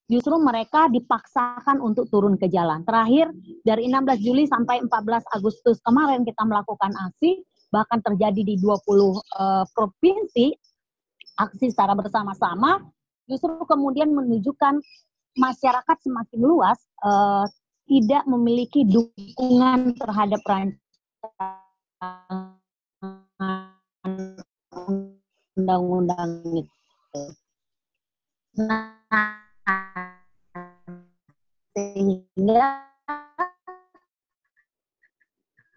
justru mereka dipaksakan untuk turun ke jalan. Terakhir, dari 16 Juli sampai 14 Agustus kemarin kita melakukan aksi, bahkan terjadi di 20 provinsi, aksi secara bersama-sama, justru kemudian menunjukkan masyarakat semakin luas tidak memiliki dukungan terhadap rancangan undang-undang itu. Nah, sehingga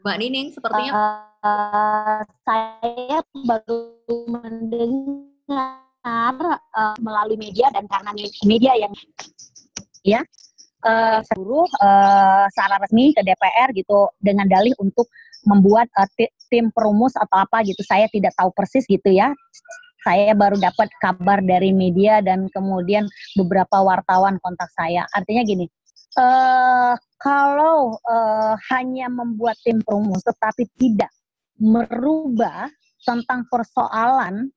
Mbak Nining sepertinya saya baru mendengar melalui media, dan karena media yang ya suruh secara resmi ke DPR gitu dengan dalih untuk membuat tim perumus atau apa gitu. Saya tidak tahu persis gitu ya. Saya baru dapat kabar dari media dan kemudian beberapa wartawan kontak saya. Artinya gini, kalau hanya membuat tim perumus tetapi tidak merubah tentang persoalan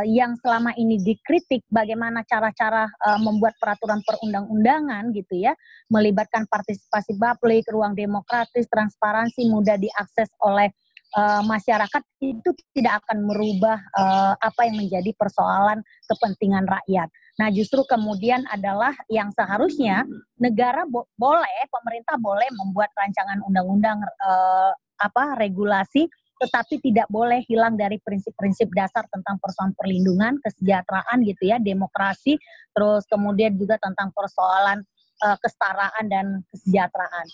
yang selama ini dikritik, bagaimana cara-cara membuat peraturan perundang-undangan gitu ya, melibatkan partisipasi publik, ruang demokratis, transparansi, mudah diakses oleh masyarakat, itu tidak akan merubah apa yang menjadi persoalan kepentingan rakyat. Nah, justru kemudian adalah yang seharusnya negara pemerintah boleh membuat rancangan undang-undang regulasi, tetapi tidak boleh hilang dari prinsip-prinsip dasar tentang persoalan perlindungan, kesejahteraan gitu ya, demokrasi, terus kemudian juga tentang persoalan kesetaraan dan kesejahteraan,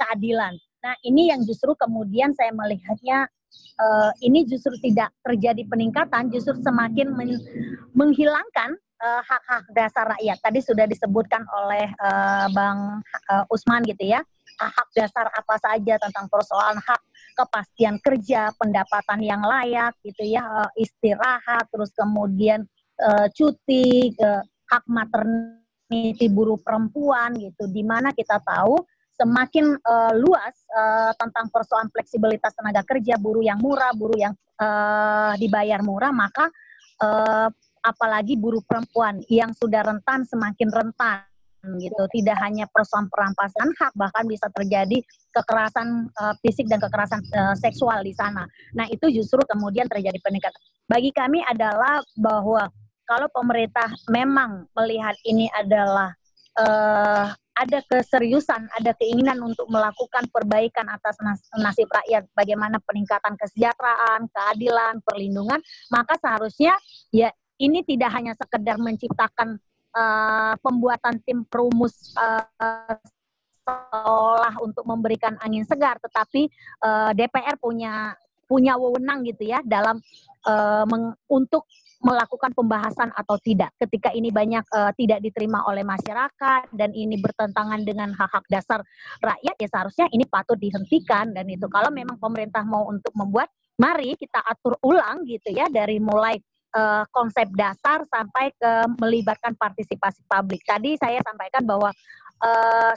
keadilan. Nah, ini yang justru kemudian saya melihatnya ini justru tidak terjadi peningkatan, justru semakin menghilangkan hak-hak dasar rakyat. Tadi sudah disebutkan oleh Bang Usman gitu ya, hak dasar apa saja tentang persoalan hak kepastian kerja, pendapatan yang layak gitu ya, istirahat, terus kemudian cuti, hak maternity buruh perempuan gitu, di mana kita tahu semakin luas tentang persoalan fleksibilitas tenaga kerja, buruh yang murah, buruh yang dibayar murah, maka apalagi buruh perempuan yang sudah rentan semakin rentan gitu. Tidak hanya persoalan perampasan hak, bahkan bisa terjadi kekerasan fisik dan kekerasan seksual di sana. Nah, itu justru kemudian terjadi peningkatan. Bagi kami adalah bahwa kalau pemerintah memang melihat ini adalah ada keseriusan, ada keinginan untuk melakukan perbaikan atas nasib rakyat, bagaimana peningkatan kesejahteraan, keadilan, perlindungan, maka seharusnya ya ini tidak hanya sekedar menciptakan pembuatan tim perumus seolah untuk memberikan angin segar, tetapi DPR punya wewenang gitu ya dalam untuk melakukan pembahasan atau tidak. Ketika ini banyak tidak diterima oleh masyarakat dan ini bertentangan dengan hak-hak dasar rakyat, ya seharusnya ini patut dihentikan. Dan itu kalau memang pemerintah mau untuk membuat, mari kita atur ulang gitu ya, dari mulai konsep dasar sampai ke melibatkan partisipasi publik. Tadi saya sampaikan bahwa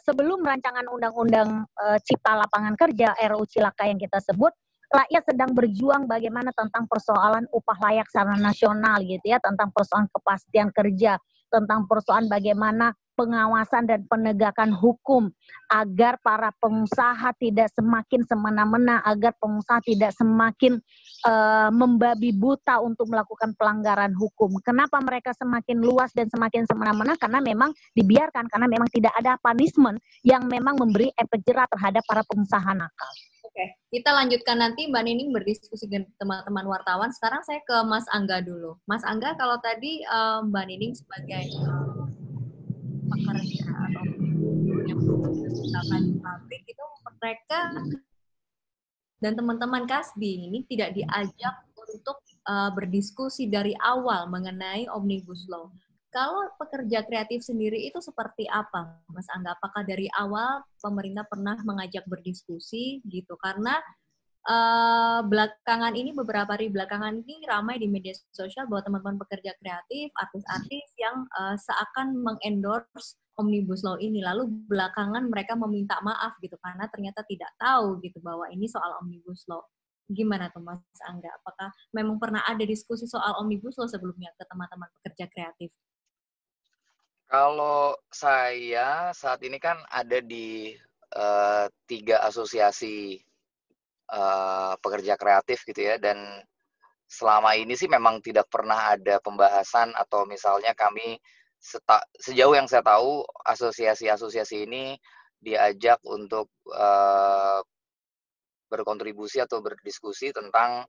sebelum rancangan undang-undang Cipta Lapangan Kerja RUU Cilaka yang kita sebut, rakyat sedang berjuang bagaimana tentang persoalan upah layak secara nasional gitu ya, tentang persoalan kepastian kerja, tentang persoalan bagaimana pengawasan dan penegakan hukum agar para pengusaha tidak semakin semena-mena, agar pengusaha tidak semakin membabi buta untuk melakukan pelanggaran hukum. Kenapa mereka semakin luas dan semakin semena-mena? Karena memang dibiarkan, karena memang tidak ada punishment yang memang memberi efek jerah terhadap para pengusaha nakal. Oke, kita lanjutkan nanti Mbak Nining berdiskusi dengan teman-teman wartawan. Sekarang saya ke Mas Angga dulu. Mas Angga, kalau tadi Mbak Nining sebagai pekerja atau yang menciptakan pabrik itu, mereka dan teman-teman Kasbi ini tidak diajak untuk berdiskusi dari awal mengenai Omnibus Law. Kalau pekerja kreatif sendiri itu seperti apa, Mas Angga? Apakah dari awal pemerintah pernah mengajak berdiskusi gitu? Karena belakangan ini, beberapa hari belakangan ini ramai di media sosial bahwa teman-teman pekerja kreatif, artis-artis yang seakan mengendorse Omnibus Law ini, lalu belakangan mereka meminta maaf gitu karena ternyata tidak tahu gitu bahwa ini soal Omnibus Law. Gimana tuh Mas Angga? Apakah memang pernah ada diskusi soal Omnibus Law sebelumnya ke teman-teman pekerja kreatif? Kalau saya saat ini kan ada di 3 asosiasi pekerja kreatif gitu ya, dan selama ini sih memang tidak pernah ada pembahasan atau misalnya kami sejauh yang saya tahu asosiasi-asosiasi ini diajak untuk berkontribusi atau berdiskusi tentang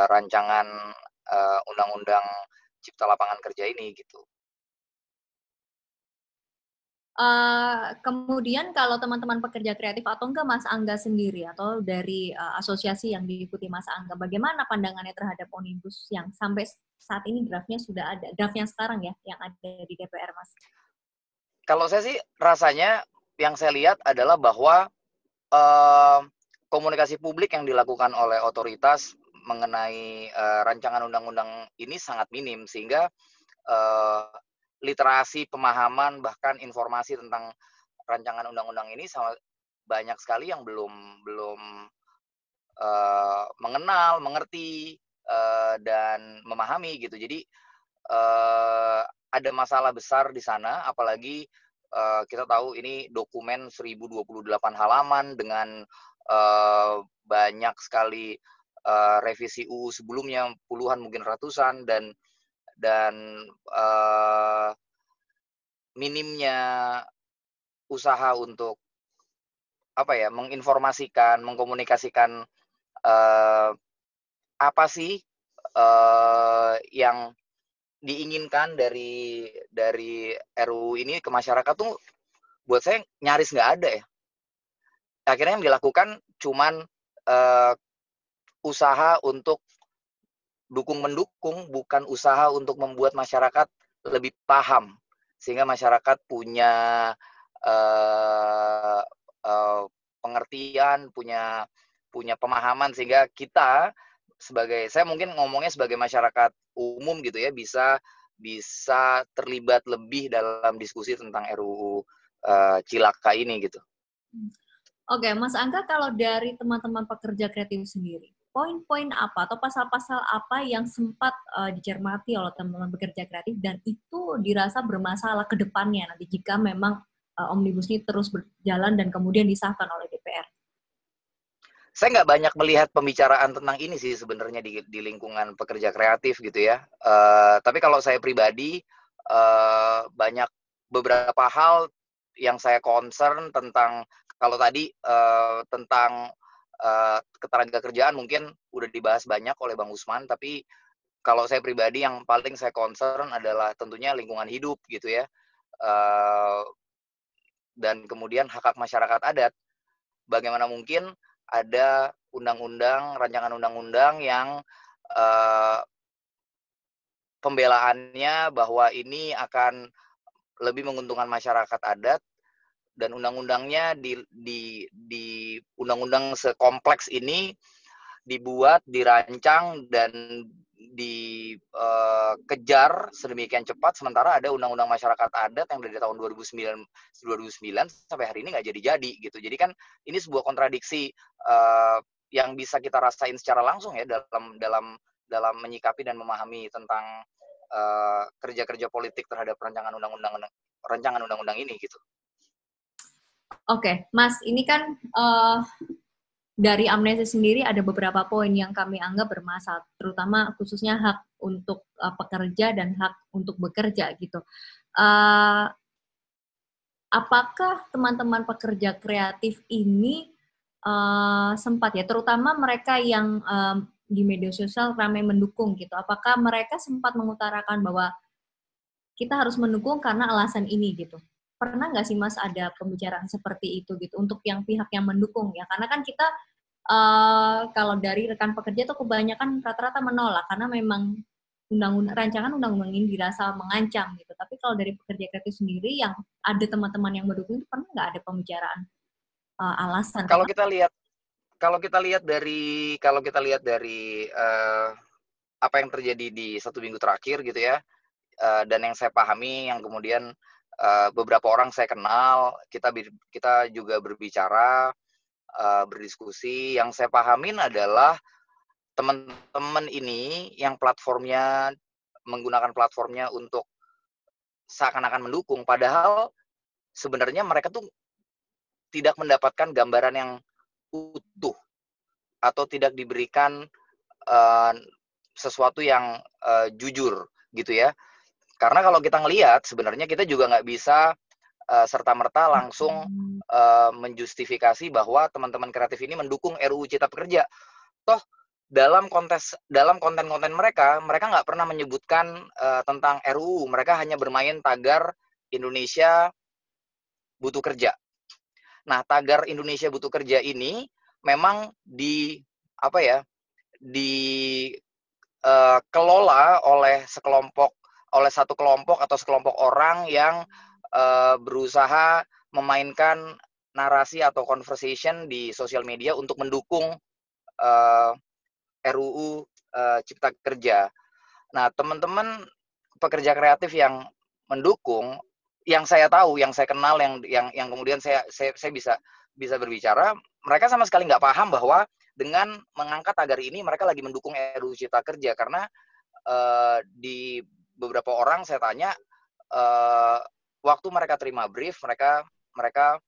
rancangan undang-undang Cipta Lapangan Kerja ini gitu. Kemudian kalau teman-teman pekerja kreatif atau enggak Mas Angga sendiri atau dari asosiasi yang diikuti Mas Angga, bagaimana pandangannya terhadap Omnibus yang sampai saat ini draftnya sudah ada, draft yang sekarang ya, yang ada di DPR, Mas? Kalau saya sih rasanya yang saya lihat adalah bahwa komunikasi publik yang dilakukan oleh otoritas mengenai rancangan undang-undang ini sangat minim, sehingga literasi, pemahaman, bahkan informasi tentang rancangan undang-undang ini banyak sekali yang belum mengenal, mengerti, dan memahami gitu. Jadi ada masalah besar di sana, apalagi kita tahu ini dokumen 1028 halaman dengan banyak sekali revisi UU sebelumnya, puluhan mungkin ratusan, dan minimnya usaha untuk menginformasikan, mengkomunikasikan apa sih yang diinginkan dari RUU ini ke masyarakat tuh buat saya nyaris nggak ada ya. Akhirnya yang dilakukan cuman usaha untuk dukung-mendukung, bukan usaha untuk membuat masyarakat lebih paham, sehingga masyarakat punya pengertian, punya pemahaman, sehingga kita saya mungkin ngomongnya sebagai masyarakat umum gitu ya, bisa terlibat lebih dalam diskusi tentang RUU Cilaka ini gitu. Oke, Mas Angga, kalau dari teman-teman pekerja kreatif sendiri, poin-poin apa atau pasal-pasal apa yang sempat dicermati oleh teman-teman pekerja kreatif dan itu dirasa bermasalah ke depannya nanti jika memang Omnibus ini terus berjalan dan kemudian disahkan oleh DPR? Saya nggak banyak melihat pembicaraan tentang ini sih sebenarnya di lingkungan pekerja kreatif gitu ya. Tapi kalau saya pribadi, banyak beberapa hal yang saya concern tentang, kalau tadi tentang ketenagakerjaan mungkin udah dibahas banyak oleh Bang Usman, tapi kalau saya pribadi yang paling saya concern adalah tentunya lingkungan hidup gitu ya. Dan kemudian hak-hak masyarakat adat. Bagaimana mungkin ada rancangan undang-undang yang pembelaannya bahwa ini akan lebih menguntungkan masyarakat adat, dan undang-undangnya di undang-undang sekompleks ini dibuat, dirancang, dan dikejar sedemikian cepat, sementara ada undang-undang masyarakat adat yang dari tahun 2009 sampai hari ini nggak jadi-jadi gitu. Jadi kan ini sebuah kontradiksi yang bisa kita rasain secara langsung ya dalam menyikapi dan memahami tentang kerja-kerja politik terhadap rancangan undang-undang ini gitu. Oke, Mas, ini kan dari Amnesty sendiri ada beberapa poin yang kami anggap bermasalah, terutama khususnya hak untuk pekerja dan hak untuk bekerja gitu. Apakah teman-teman pekerja kreatif ini sempat ya, terutama mereka yang di media sosial ramai mendukung gitu, apakah mereka sempat mengutarakan bahwa kita harus mendukung karena alasan ini gitu? Pernah nggak sih Mas ada pembicaraan seperti itu gitu untuk yang pihak yang mendukung ya? Karena kan kita kalau dari rekan pekerja tuh kebanyakan rata-rata menolak karena memang rancangan undang-undang ini dirasa mengancam gitu. Tapi kalau dari pekerja kreatif sendiri yang ada teman-teman yang mendukung itu pernah nggak ada pembicaraan alasan? Kalau kita lihat dari apa yang terjadi di 1 minggu terakhir gitu ya, dan yang saya pahami, yang kemudian beberapa orang saya kenal, kita juga berbicara, berdiskusi. Yang saya pahamin adalah teman-teman ini yang menggunakan platformnya untuk seakan-akan mendukung, padahal sebenarnya mereka tuh tidak mendapatkan gambaran yang utuh atau tidak diberikan sesuatu yang jujur gitu ya. Karena kalau kita ngelihat sebenarnya kita juga nggak bisa serta-merta langsung menjustifikasi bahwa teman-teman kreatif ini mendukung RUU Cipta Kerja. Toh dalam konten-konten mereka nggak pernah menyebutkan tentang RUU. Mereka hanya bermain tagar Indonesia butuh kerja. Nah, tagar Indonesia butuh kerja ini memang dikelola oleh satu kelompok atau sekelompok orang yang berusaha memainkan narasi atau conversation di sosial media untuk mendukung RUU Cipta Kerja. Nah, teman-teman pekerja kreatif yang mendukung, yang saya tahu, yang saya kenal, yang kemudian saya bisa berbicara, mereka sama sekali nggak paham bahwa dengan mengangkat tagar ini mereka lagi mendukung RUU Cipta Kerja, karena di beberapa orang saya tanya, waktu mereka terima brief, mereka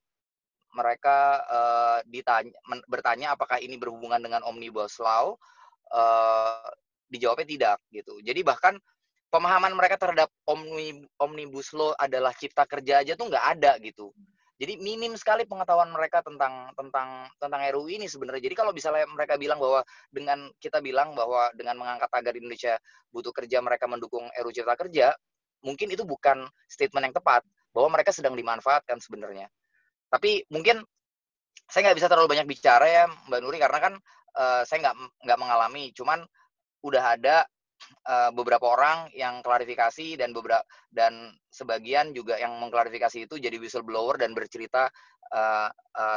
bertanya apakah ini berhubungan dengan Omnibus Law, dijawabnya tidak gitu. Jadi bahkan pemahaman mereka terhadap Omnibus Law adalah cipta kerja aja tuh nggak ada gitu. Jadi minim sekali pengetahuan mereka tentang RUU ini sebenarnya. Jadi kalau misalnya mereka bilang bahwa kita bilang bahwa dengan mengangkat tagar Indonesia butuh kerja mereka mendukung RUU Cipta Kerja, mungkin itu bukan statement yang tepat, bahwa mereka sedang dimanfaatkan sebenarnya. Tapi mungkin saya nggak bisa terlalu banyak bicara ya Mbak Nuri, karena kan saya nggak mengalami, cuman udah ada beberapa orang yang klarifikasi dan sebagian juga yang mengklarifikasi itu jadi whistleblower dan bercerita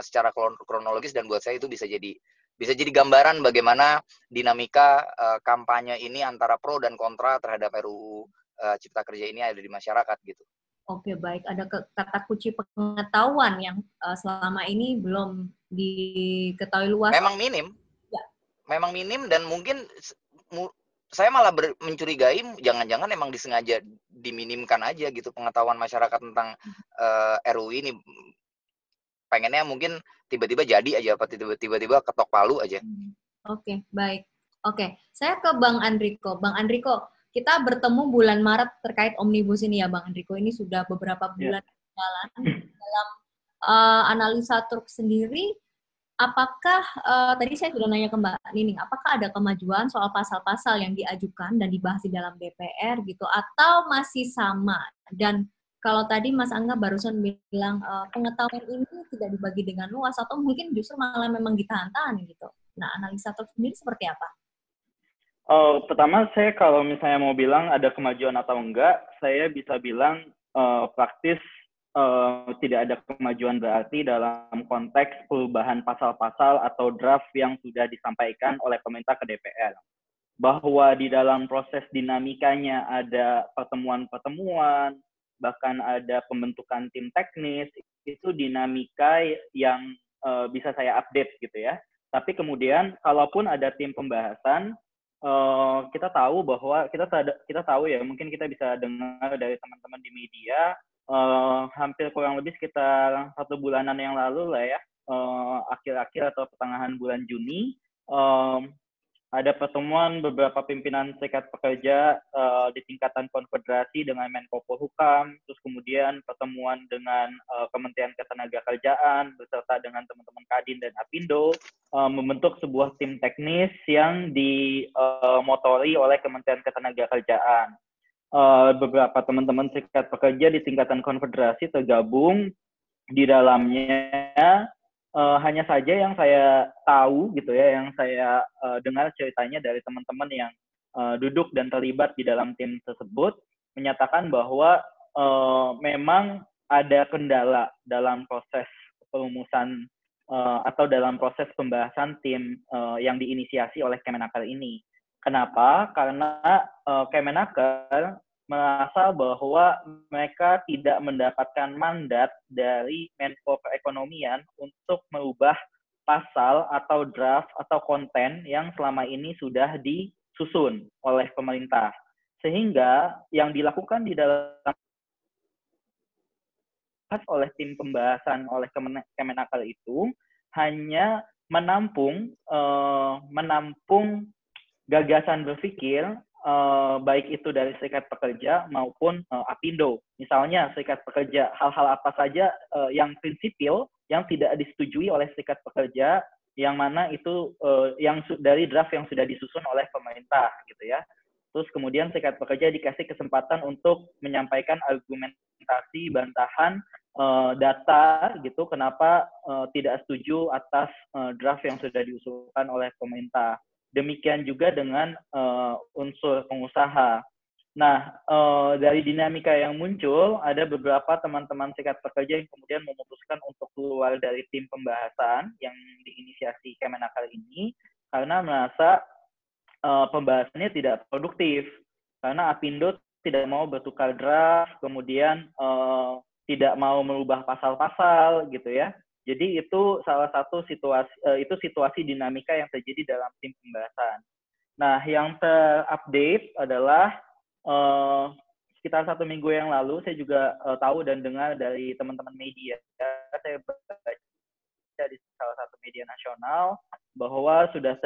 secara kronologis, dan buat saya itu bisa jadi gambaran bagaimana dinamika kampanye ini antara pro dan kontra terhadap RUU Cipta Kerja ini ada di masyarakat gitu. Oke, baik. Ada kata kunci pengetahuan yang selama ini belum diketahui luas. Memang minim. Ya. Memang minim, dan mungkin saya malah mencurigai jangan-jangan emang disengaja diminimkan aja gitu pengetahuan masyarakat tentang RUU ini. Pengennya mungkin tiba-tiba jadi aja, apa tiba-tiba ketok palu aja. Oke, baik. Oke, saya ke Bang Andriko. Bang Andriko, kita bertemu bulan Maret terkait Omnibus ini ya, Bang Andriko. Ini sudah beberapa bulan berjalan. Dalam analisa Turk sendiri, apakah, tadi saya sudah nanya ke Mbak Nining, apakah ada kemajuan soal pasal-pasal yang diajukan dan dibahas di dalam DPR gitu, atau masih sama? Dan kalau tadi Mas Angga barusan bilang pengetahuan ini tidak dibagi dengan luas, atau mungkin justru malah memang ditahan-tahan gitu. Nah, analisa Turk sendiri seperti apa? Pertama, saya kalau misalnya mau bilang ada kemajuan atau enggak, saya bisa bilang praktis tidak ada kemajuan berarti dalam konteks perubahan pasal-pasal atau draft yang sudah disampaikan oleh pemerintah ke DPR. Bahwa di dalam proses dinamikanya ada pertemuan-pertemuan, bahkan ada pembentukan tim teknis, itu dinamika yang bisa saya update gitu ya. Tapi kemudian, kalaupun ada tim pembahasan, kita tahu bahwa kita tahu ya, mungkin kita bisa dengar dari teman-teman di media, hampir kurang lebih sekitar 1 bulanan yang lalu lah ya, akhir-akhir atau pertengahan bulan Juni, ada pertemuan beberapa pimpinan serikat pekerja di tingkatan konfederasi dengan Menko Polhukam, terus kemudian pertemuan dengan Kementerian Ketenagakerjaan beserta dengan teman-teman Kadin dan Apindo, membentuk sebuah tim teknis yang dimotori oleh Kementerian Ketenagakerjaan. Beberapa teman-teman serikat pekerja di tingkatan konfederasi tergabung di dalamnya. Hanya saja yang saya tahu gitu ya, yang saya dengar ceritanya dari teman-teman yang duduk dan terlibat di dalam tim tersebut, menyatakan bahwa memang ada kendala dalam proses perumusan atau dalam proses pembahasan tim yang diinisiasi oleh Kemenaker ini. Kenapa? Karena Kemenaker merasa bahwa mereka tidak mendapatkan mandat dari Menko Perekonomian untuk merubah pasal atau draft atau konten yang selama ini sudah disusun oleh pemerintah. Sehingga yang dilakukan di dalam oleh tim pembahasan oleh Kemenaker itu hanya menampung gagasan berpikir baik itu dari Serikat Pekerja maupun Apindo. Misalnya Serikat Pekerja, hal-hal apa saja yang prinsipil yang tidak disetujui oleh Serikat Pekerja, yang mana itu yang dari draft yang sudah disusun oleh pemerintah gitu ya. Terus kemudian Serikat Pekerja dikasih kesempatan untuk menyampaikan argumentasi, bantahan, data gitu kenapa tidak setuju atas draft yang sudah diusulkan oleh pemerintah. Demikian juga dengan unsur pengusaha. Nah, dari dinamika yang muncul, ada beberapa teman-teman Serikat Pekerja yang kemudian memutuskan untuk keluar dari tim pembahasan yang diinisiasi Kemenaker ini karena merasa pembahasannya tidak produktif. Karena Apindo tidak mau bertukar draft, kemudian tidak mau merubah pasal-pasal gitu ya. Jadi itu salah satu situasi dinamika yang terjadi dalam tim pembahasan. Nah, yang terupdate adalah sekitar 1 minggu yang lalu saya juga tahu dan dengar dari teman-teman media. Saya baca di salah satu media nasional bahwa sudah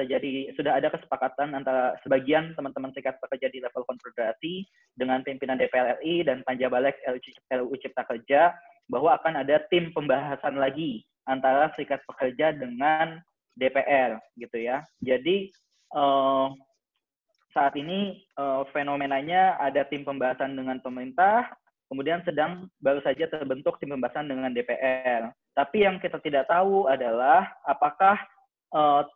ada kesepakatan antara sebagian teman-teman Serikat Pekerja di level konfederasi dengan pimpinan DPR RI dan Panjabalek RUU Cipta Kerja bahwa akan ada tim pembahasan lagi antara Serikat Pekerja dengan DPR gitu ya. Jadi saat ini fenomenanya ada tim pembahasan dengan pemerintah, kemudian baru saja terbentuk tim pembahasan dengan DPR. Tapi yang kita tidak tahu adalah apakah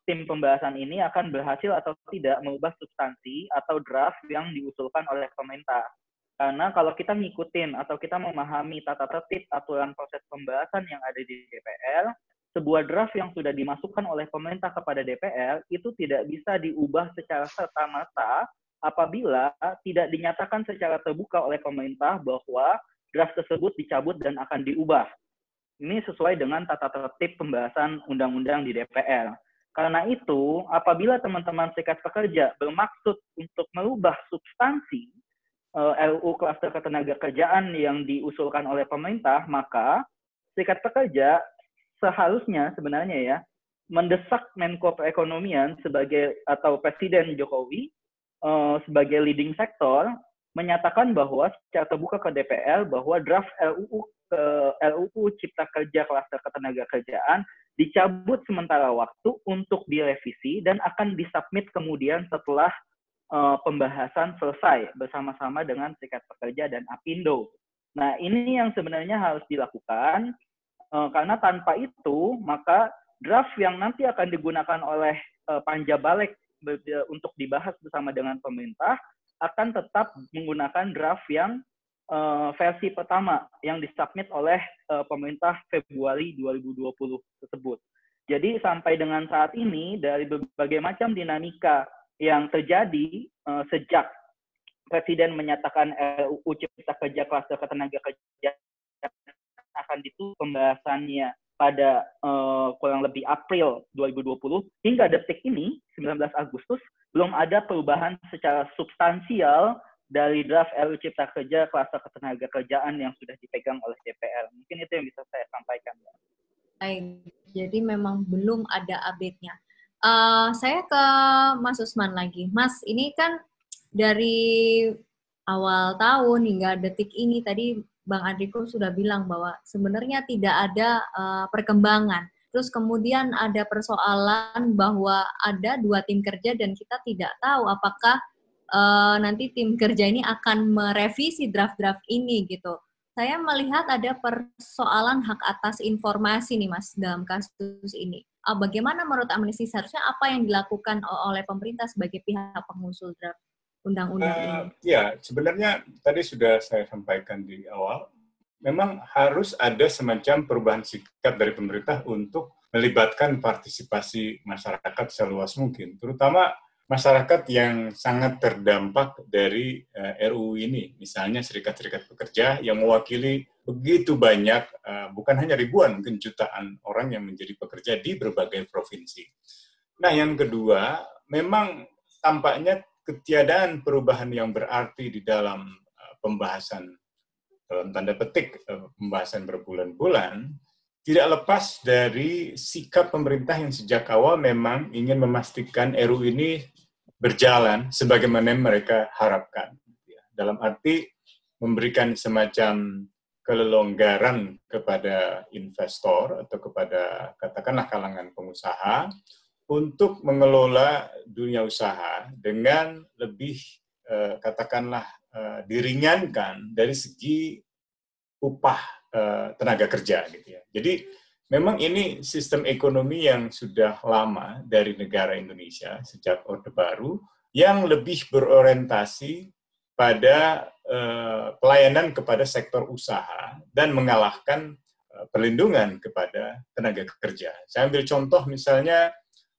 tim pembahasan ini akan berhasil atau tidak mengubah substansi atau draft yang diusulkan oleh pemerintah. Karena kalau kita ngikutin atau kita memahami tata tertib aturan proses pembahasan yang ada di DPR, sebuah draft yang sudah dimasukkan oleh pemerintah kepada DPR itu tidak bisa diubah secara serta-merta apabila tidak dinyatakan secara terbuka oleh pemerintah bahwa draft tersebut dicabut dan akan diubah. Ini sesuai dengan tata tertib pembahasan undang-undang di DPR. Karena itu, apabila teman-teman Serikat Pekerja bermaksud untuk merubah substansi RUU Klaster Ketenagakerjaan yang diusulkan oleh pemerintah, maka Serikat Pekerja seharusnya sebenarnya ya mendesak Menko Perekonomian atau Presiden Jokowi sebagai leading sektor menyatakan bahwa secara terbuka ke DPR bahwa draft RUU Cipta Kerja Klaster Ketenagakerjaan dicabut sementara waktu untuk direvisi dan akan disubmit kemudian setelah pembahasan selesai bersama-sama dengan Serikat Pekerja dan Apindo. Nah, ini yang sebenarnya harus dilakukan karena tanpa itu maka draft yang nanti akan digunakan oleh Panjabalek untuk dibahas bersama dengan pemerintah akan tetap menggunakan draft yang versi pertama yang disubmit oleh pemerintah Februari 2020 tersebut. Jadi sampai dengan saat ini dari berbagai macam dinamika yang terjadi sejak Presiden menyatakan RUU Cipta Kerja Klaster Ketenagakerjaan akan ditutup pembahasannya pada kurang lebih April 2020 hingga detik ini 19 Agustus belum ada perubahan secara substansial dari draft RUU Cipta Kerja Klaster Ketenagakerjaan yang sudah dipegang oleh DPR. Mungkin itu yang bisa saya sampaikan. Baik, jadi memang belum ada update-nya. Saya ke Mas Usman lagi. Mas, ini kan dari awal tahun hingga detik ini tadi Bang Andriko sudah bilang bahwa sebenarnya tidak ada perkembangan. Terus kemudian ada persoalan bahwa ada 2 tim kerja dan kita tidak tahu apakah nanti tim kerja ini akan merevisi draft-draft ini gitu. Saya melihat ada persoalan hak atas informasi nih Mas dalam kasus ini. Bagaimana menurut Amnesty seharusnya apa yang dilakukan oleh pemerintah sebagai pihak pengusul draft undang-undang ini? Ya, sebenarnya tadi sudah saya sampaikan di awal, memang harus ada semacam perubahan sikap dari pemerintah untuk melibatkan partisipasi masyarakat seluas mungkin, terutama masyarakat yang sangat terdampak dari RUU ini, misalnya serikat-serikat pekerja yang mewakili begitu banyak, bukan hanya ribuan, mungkin jutaan orang yang menjadi pekerja di berbagai provinsi. Nah, yang kedua, memang tampaknya ketiadaan perubahan yang berarti di dalam pembahasan dalam tanda petik pembahasan berbulan-bulan, tidak lepas dari sikap pemerintah yang sejak awal memang ingin memastikan RUU ini berjalan sebagaimana mereka harapkan. Dalam arti memberikan semacam kelonggaran kepada investor atau kepada katakanlah kalangan pengusaha untuk mengelola dunia usaha dengan lebih katakanlah diringankan dari segi upah tenaga kerja gitu ya. Jadi memang ini sistem ekonomi yang sudah lama dari negara Indonesia sejak Orde Baru yang lebih berorientasi pada pelayanan kepada sektor usaha dan mengalahkan perlindungan kepada tenaga kerja. Saya ambil contoh misalnya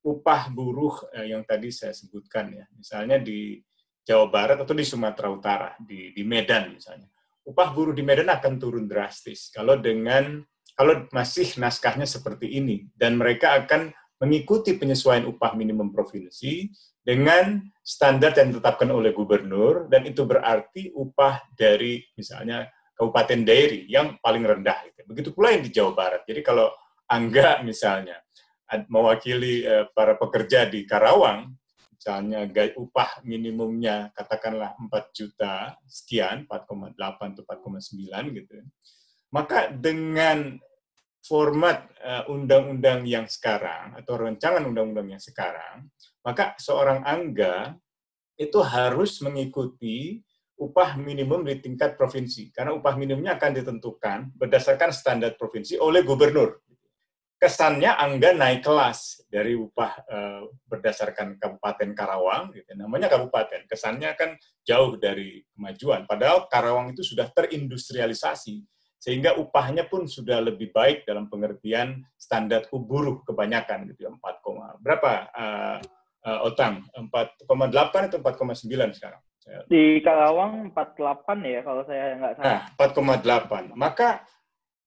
upah buruh yang tadi saya sebutkan ya, misalnya di Jawa Barat atau di Sumatera Utara, di Medan misalnya. Upah buruh di Medan akan turun drastis kalau masih naskahnya seperti ini, dan mereka akan mengikuti penyesuaian upah minimum provinsi dengan standar yang ditetapkan oleh gubernur, dan itu berarti upah dari misalnya Kabupaten Dairi yang paling rendah. Begitu pula yang di Jawa Barat. Jadi kalau Angga misalnya mewakili para pekerja di Karawang, misalnya upah minimumnya katakanlah 4 juta sekian, 4,8 atau 4,9 gitu. Maka dengan format undang-undang yang sekarang atau rancangan undang-undang yang sekarang, maka seorang Angga itu harus mengikuti upah minimum di tingkat provinsi, karena upah minimumnya akan ditentukan berdasarkan standar provinsi oleh gubernur. Kesannya Angga naik kelas dari upah berdasarkan Kabupaten Karawang, gitu. Namanya kabupaten, kesannya kan jauh dari kemajuan. Padahal Karawang itu sudah terindustrialisasi, sehingga upahnya pun sudah lebih baik dalam pengertian standar buruh kebanyakan, gitu. 4, berapa Otang? 4,8 atau 4,9 sekarang? Di Karawang 48 ya kalau saya nggak salah. Nah, 4,8. Maka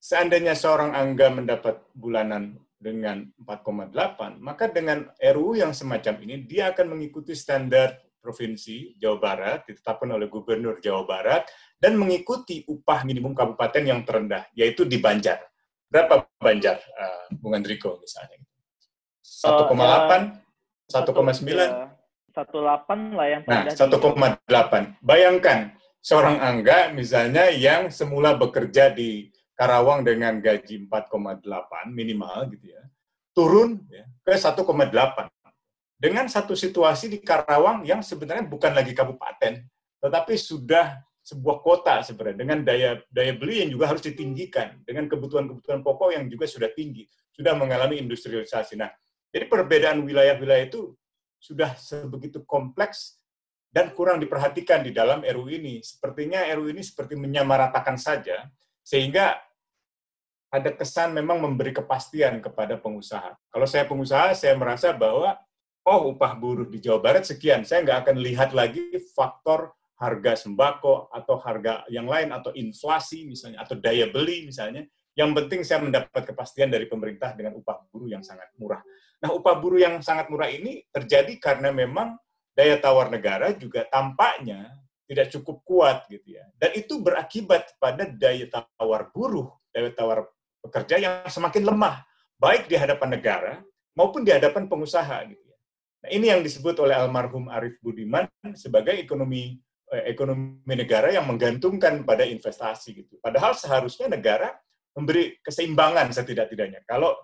seandainya seorang Angga mendapat bulanan dengan 4,8, maka dengan RUU yang semacam ini, dia akan mengikuti standar provinsi Jawa Barat, ditetapkan oleh Gubernur Jawa Barat, dan mengikuti upah minimum kabupaten yang terendah, yaitu di Banjar. Berapa Banjar, Bung Andriko misalnya? 1,8? 1,9? 1,8 lah yang terendah. 1,8. Bayangkan, seorang Angga misalnya yang semula bekerja di Karawang dengan gaji 4,8 minimal gitu ya, turun ya, ke 1,8. Dengan satu situasi di Karawang yang sebenarnya bukan lagi kabupaten, tetapi sudah sebuah kota sebenarnya, dengan daya beli yang juga harus ditinggikan, dengan kebutuhan-kebutuhan pokok yang juga sudah tinggi, sudah mengalami industrialisasi. Nah, jadi perbedaan wilayah-wilayah itu sudah sebegitu kompleks dan kurang diperhatikan di dalam RUU ini. Sepertinya RUU ini seperti menyamaratakan saja, sehingga ada kesan memang memberi kepastian kepada pengusaha. Kalau saya pengusaha, saya merasa bahwa, upah buruh di Jawa Barat sekian, saya nggak akan lihat lagi faktor harga sembako, atau harga yang lain, atau inflasi misalnya, atau daya beli misalnya. Yang penting saya mendapat kepastian dari pemerintah dengan upah buruh yang sangat murah. Nah, upah buruh yang sangat murah ini terjadi karena memang daya tawar negara juga tampaknya tidak cukup kuat gitu ya. Dan itu berakibat pada daya tawar buruh, daya tawar pekerja yang semakin lemah, baik di hadapan negara maupun di hadapan pengusaha gitu ya. Nah, ini yang disebut oleh almarhum Arief Budiman sebagai ekonomi negara yang menggantungkan pada investasi gitu. Padahal seharusnya negara memberi keseimbangan setidak-tidaknya. Kalau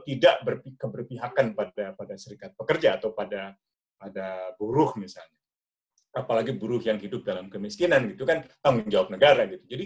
tidak keberpihakan pada serikat pekerja atau pada buruh misalnya. Apalagi buruh yang hidup dalam kemiskinan gitu kan tanggung jawab negara gitu. Jadi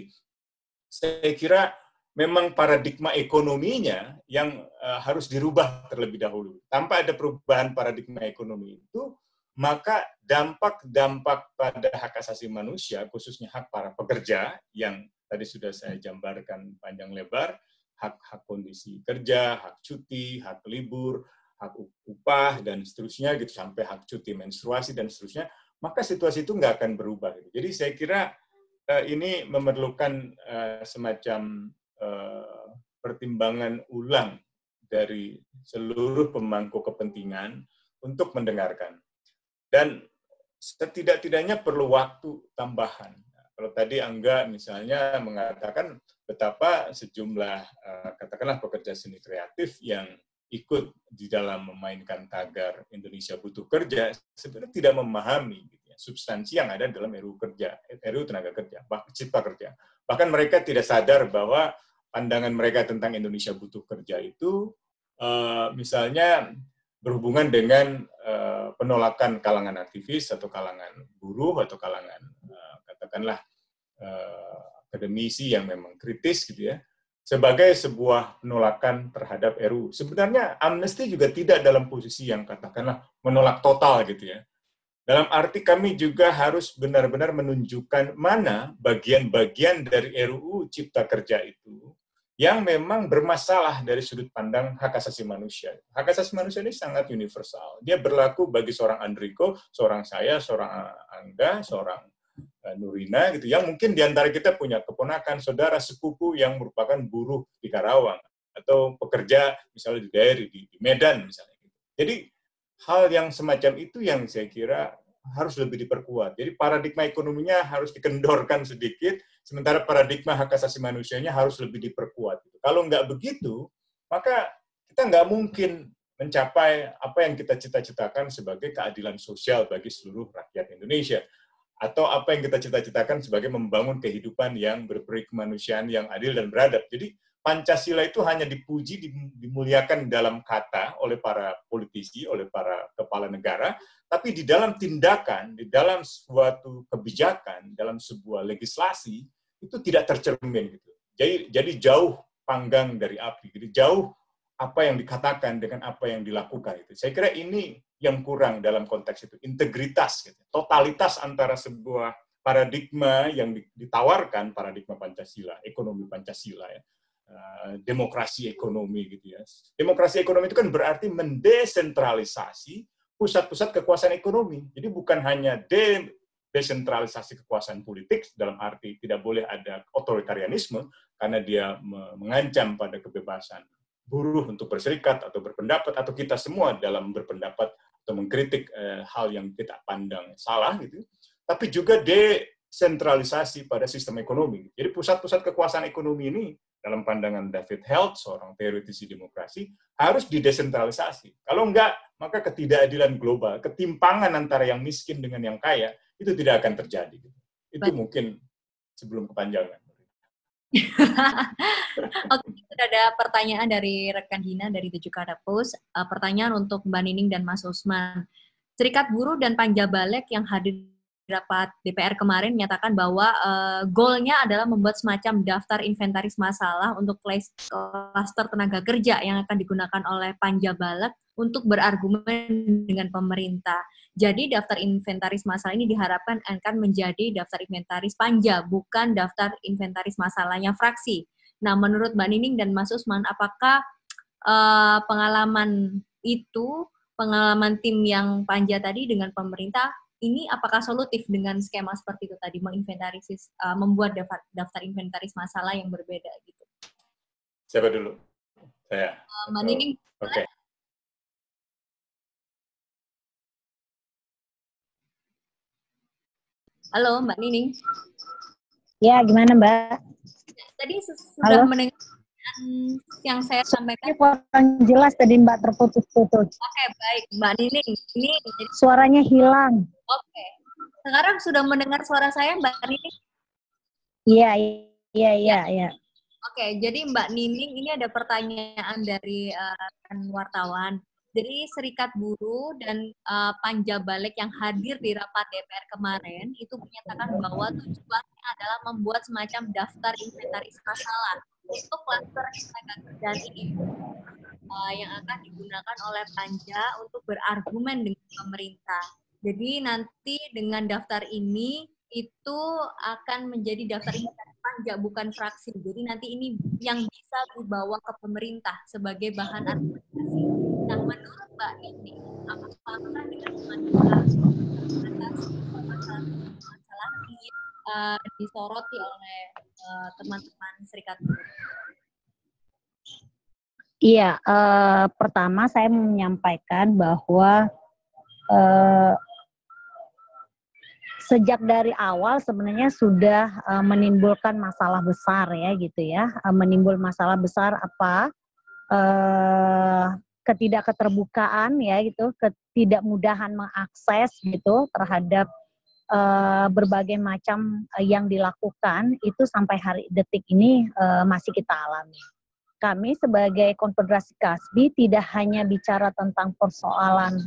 saya kira memang paradigma ekonominya yang harus dirubah terlebih dahulu. Tanpa ada perubahan paradigma ekonomi itu, maka dampak-dampak pada hak asasi manusia, khususnya hak para pekerja, yang tadi sudah saya gambarkan panjang lebar, hak kondisi kerja, hak cuti, hak libur, hak upah, dan seterusnya, gitu sampai hak cuti menstruasi, dan seterusnya, maka situasi itu nggak akan berubah. Gitu. Jadi saya kira ini memerlukan semacam pertimbangan ulang dari seluruh pemangku kepentingan untuk mendengarkan. Dan setidak-tidaknya perlu waktu tambahan. Kalau tadi Angga misalnya mengatakan betapa sejumlah katakanlah pekerja seni kreatif yang ikut di dalam memainkan tagar Indonesia butuh kerja sebenarnya tidak memahami gitu ya, substansi yang ada dalam RUU kerja, RUU tenaga kerja, cipta kerja. Bahkan mereka tidak sadar bahwa pandangan mereka tentang Indonesia butuh kerja itu misalnya berhubungan dengan penolakan kalangan aktivis atau kalangan buruh atau kalangan katakanlah akademisi yang memang kritis gitu ya, sebagai sebuah penolakan terhadap RUU. Sebenarnya Amnesty juga tidak dalam posisi yang katakanlah menolak total gitu ya. Dalam arti kami juga harus benar-benar menunjukkan mana bagian-bagian dari RUU Cipta Kerja itu yang memang bermasalah dari sudut pandang hak asasi manusia. Hak asasi manusia ini sangat universal. Dia berlaku bagi seorang Andriko, seorang saya, seorang Angga, seorang Nurina, gitu, yang mungkin diantara kita punya keponakan, saudara, sepupu yang merupakan buruh di Karawang, atau pekerja misalnya di daerah, di Medan misalnya. Jadi hal yang semacam itu yang saya kira harus lebih diperkuat. Jadi paradigma ekonominya harus dikendorkan sedikit, sementara paradigma hak asasi manusianya harus lebih diperkuat. Kalau nggak begitu, maka kita nggak mungkin mencapai apa yang kita cita-citakan sebagai keadilan sosial bagi seluruh rakyat Indonesia. Atau apa yang kita cita-citakan sebagai membangun kehidupan yang berperi kemanusiaan yang adil dan beradab. Jadi Pancasila itu hanya dipuji, dimuliakan dalam kata oleh para politisi, oleh para kepala negara, tapi di dalam tindakan, di dalam suatu kebijakan, dalam sebuah legislasi, itu tidak tercermin. Gitu. Jadi jauh panggang dari api, jadi jauh apa yang dikatakan dengan apa yang dilakukan. Itu. Saya kira ini yang kurang dalam konteks itu, integritas, gitu. Totalitas antara sebuah paradigma yang ditawarkan, paradigma Pancasila, ekonomi Pancasila, ya. Demokrasi ekonomi gitu ya. Demokrasi ekonomi itu kan berarti mendesentralisasi pusat-pusat kekuasaan ekonomi. Jadi bukan hanya desentralisasi kekuasaan politik dalam arti tidak boleh ada otoritarianisme karena dia mengancam pada kebebasan buruh untuk berserikat atau berpendapat atau kita semua dalam berpendapat atau mengkritik hal yang kita pandang salah gitu. Tapi juga desentralisasi pada sistem ekonomi. Jadi pusat-pusat kekuasaan ekonomi ini dalam pandangan David Held, seorang teoretisi demokrasi, harus didesentralisasi. Kalau enggak, maka ketidakadilan global, ketimpangan antara yang miskin dengan yang kaya, itu tidak akan terjadi. Itu mungkin sebelum kepanjangan. Oke, sudah ada pertanyaan dari rekan Hina dari Tujuh Kata Post. Pertanyaan untuk Mbak Nining dan Mas Usman. Serikat Buruh dan Panja Balek yang hadir rapat DPR kemarin menyatakan bahwa goalnya adalah membuat semacam daftar inventaris masalah untuk klaster tenaga kerja yang akan digunakan oleh Panja Balek untuk berargumen dengan pemerintah. Jadi daftar inventaris masalah ini diharapkan akan menjadi daftar inventaris Panja, bukan daftar inventaris masalahnya fraksi. Nah, menurut Mbak Nining dan Mas Usman, apakah pengalaman tim yang Panja tadi dengan pemerintah, ini apakah solutif dengan skema seperti itu tadi, menginventarisis, membuat daftar inventaris masalah yang berbeda gitu? Siapa dulu? Saya. Mbak Nining. Oke. Halo, Mbak Nining. Ya, gimana Mbak? Tadi sudah mendengar yang saya sampaikan. Kurang jelas tadi Mbak, terputus-putus. Oke, baik. Mbak Nining, ini suaranya hilang. Oke. Sekarang sudah mendengar suara saya, Mbak Nining? Iya. Oke, jadi Mbak Nining, ini ada pertanyaan dari rekan wartawan. Jadi Serikat Buruh dan Panja Balek yang hadir di rapat DPR kemarin itu menyatakan bahwa tujuannya adalah membuat semacam daftar inventaris masalah untuk klaster tenaga kerjaan ini yang akan digunakan oleh Panja untuk berargumen dengan pemerintah. Jadi nanti dengan daftar ini itu akan menjadi daftar inventaris Panja, bukan fraksi. Jadi nanti ini yang bisa dibawa ke pemerintah sebagai bahan argumentasi. Nah, menurut Mbak Nining, apakah dengan masalah ini disoroti oleh teman-teman Serikat Buruh? Iya, pertama saya menyampaikan bahwa sejak dari awal sebenarnya sudah menimbulkan masalah besar ya gitu ya. Menimbul masalah besar apa? Ketidakketerbukaan ya gitu, ketidakmudahan mengakses gitu terhadap berbagai macam yang dilakukan itu sampai hari detik ini masih kita alami. Kami sebagai Konfederasi Kasbi tidak hanya bicara tentang persoalan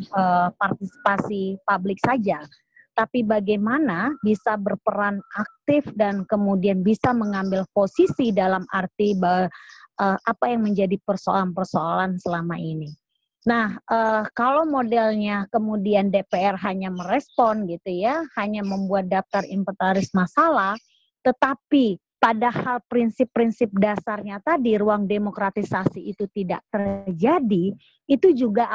partisipasi publik saja, tapi bagaimana bisa berperan aktif dan kemudian bisa mengambil posisi dalam arti apa yang menjadi persoalan-persoalan selama ini. Nah, kalau modelnya kemudian DPR hanya merespon gitu ya, hanya membuat daftar inventaris masalah, tetapi padahal prinsip-prinsip dasarnya tadi ruang demokratisasi itu tidak terjadi, itu juga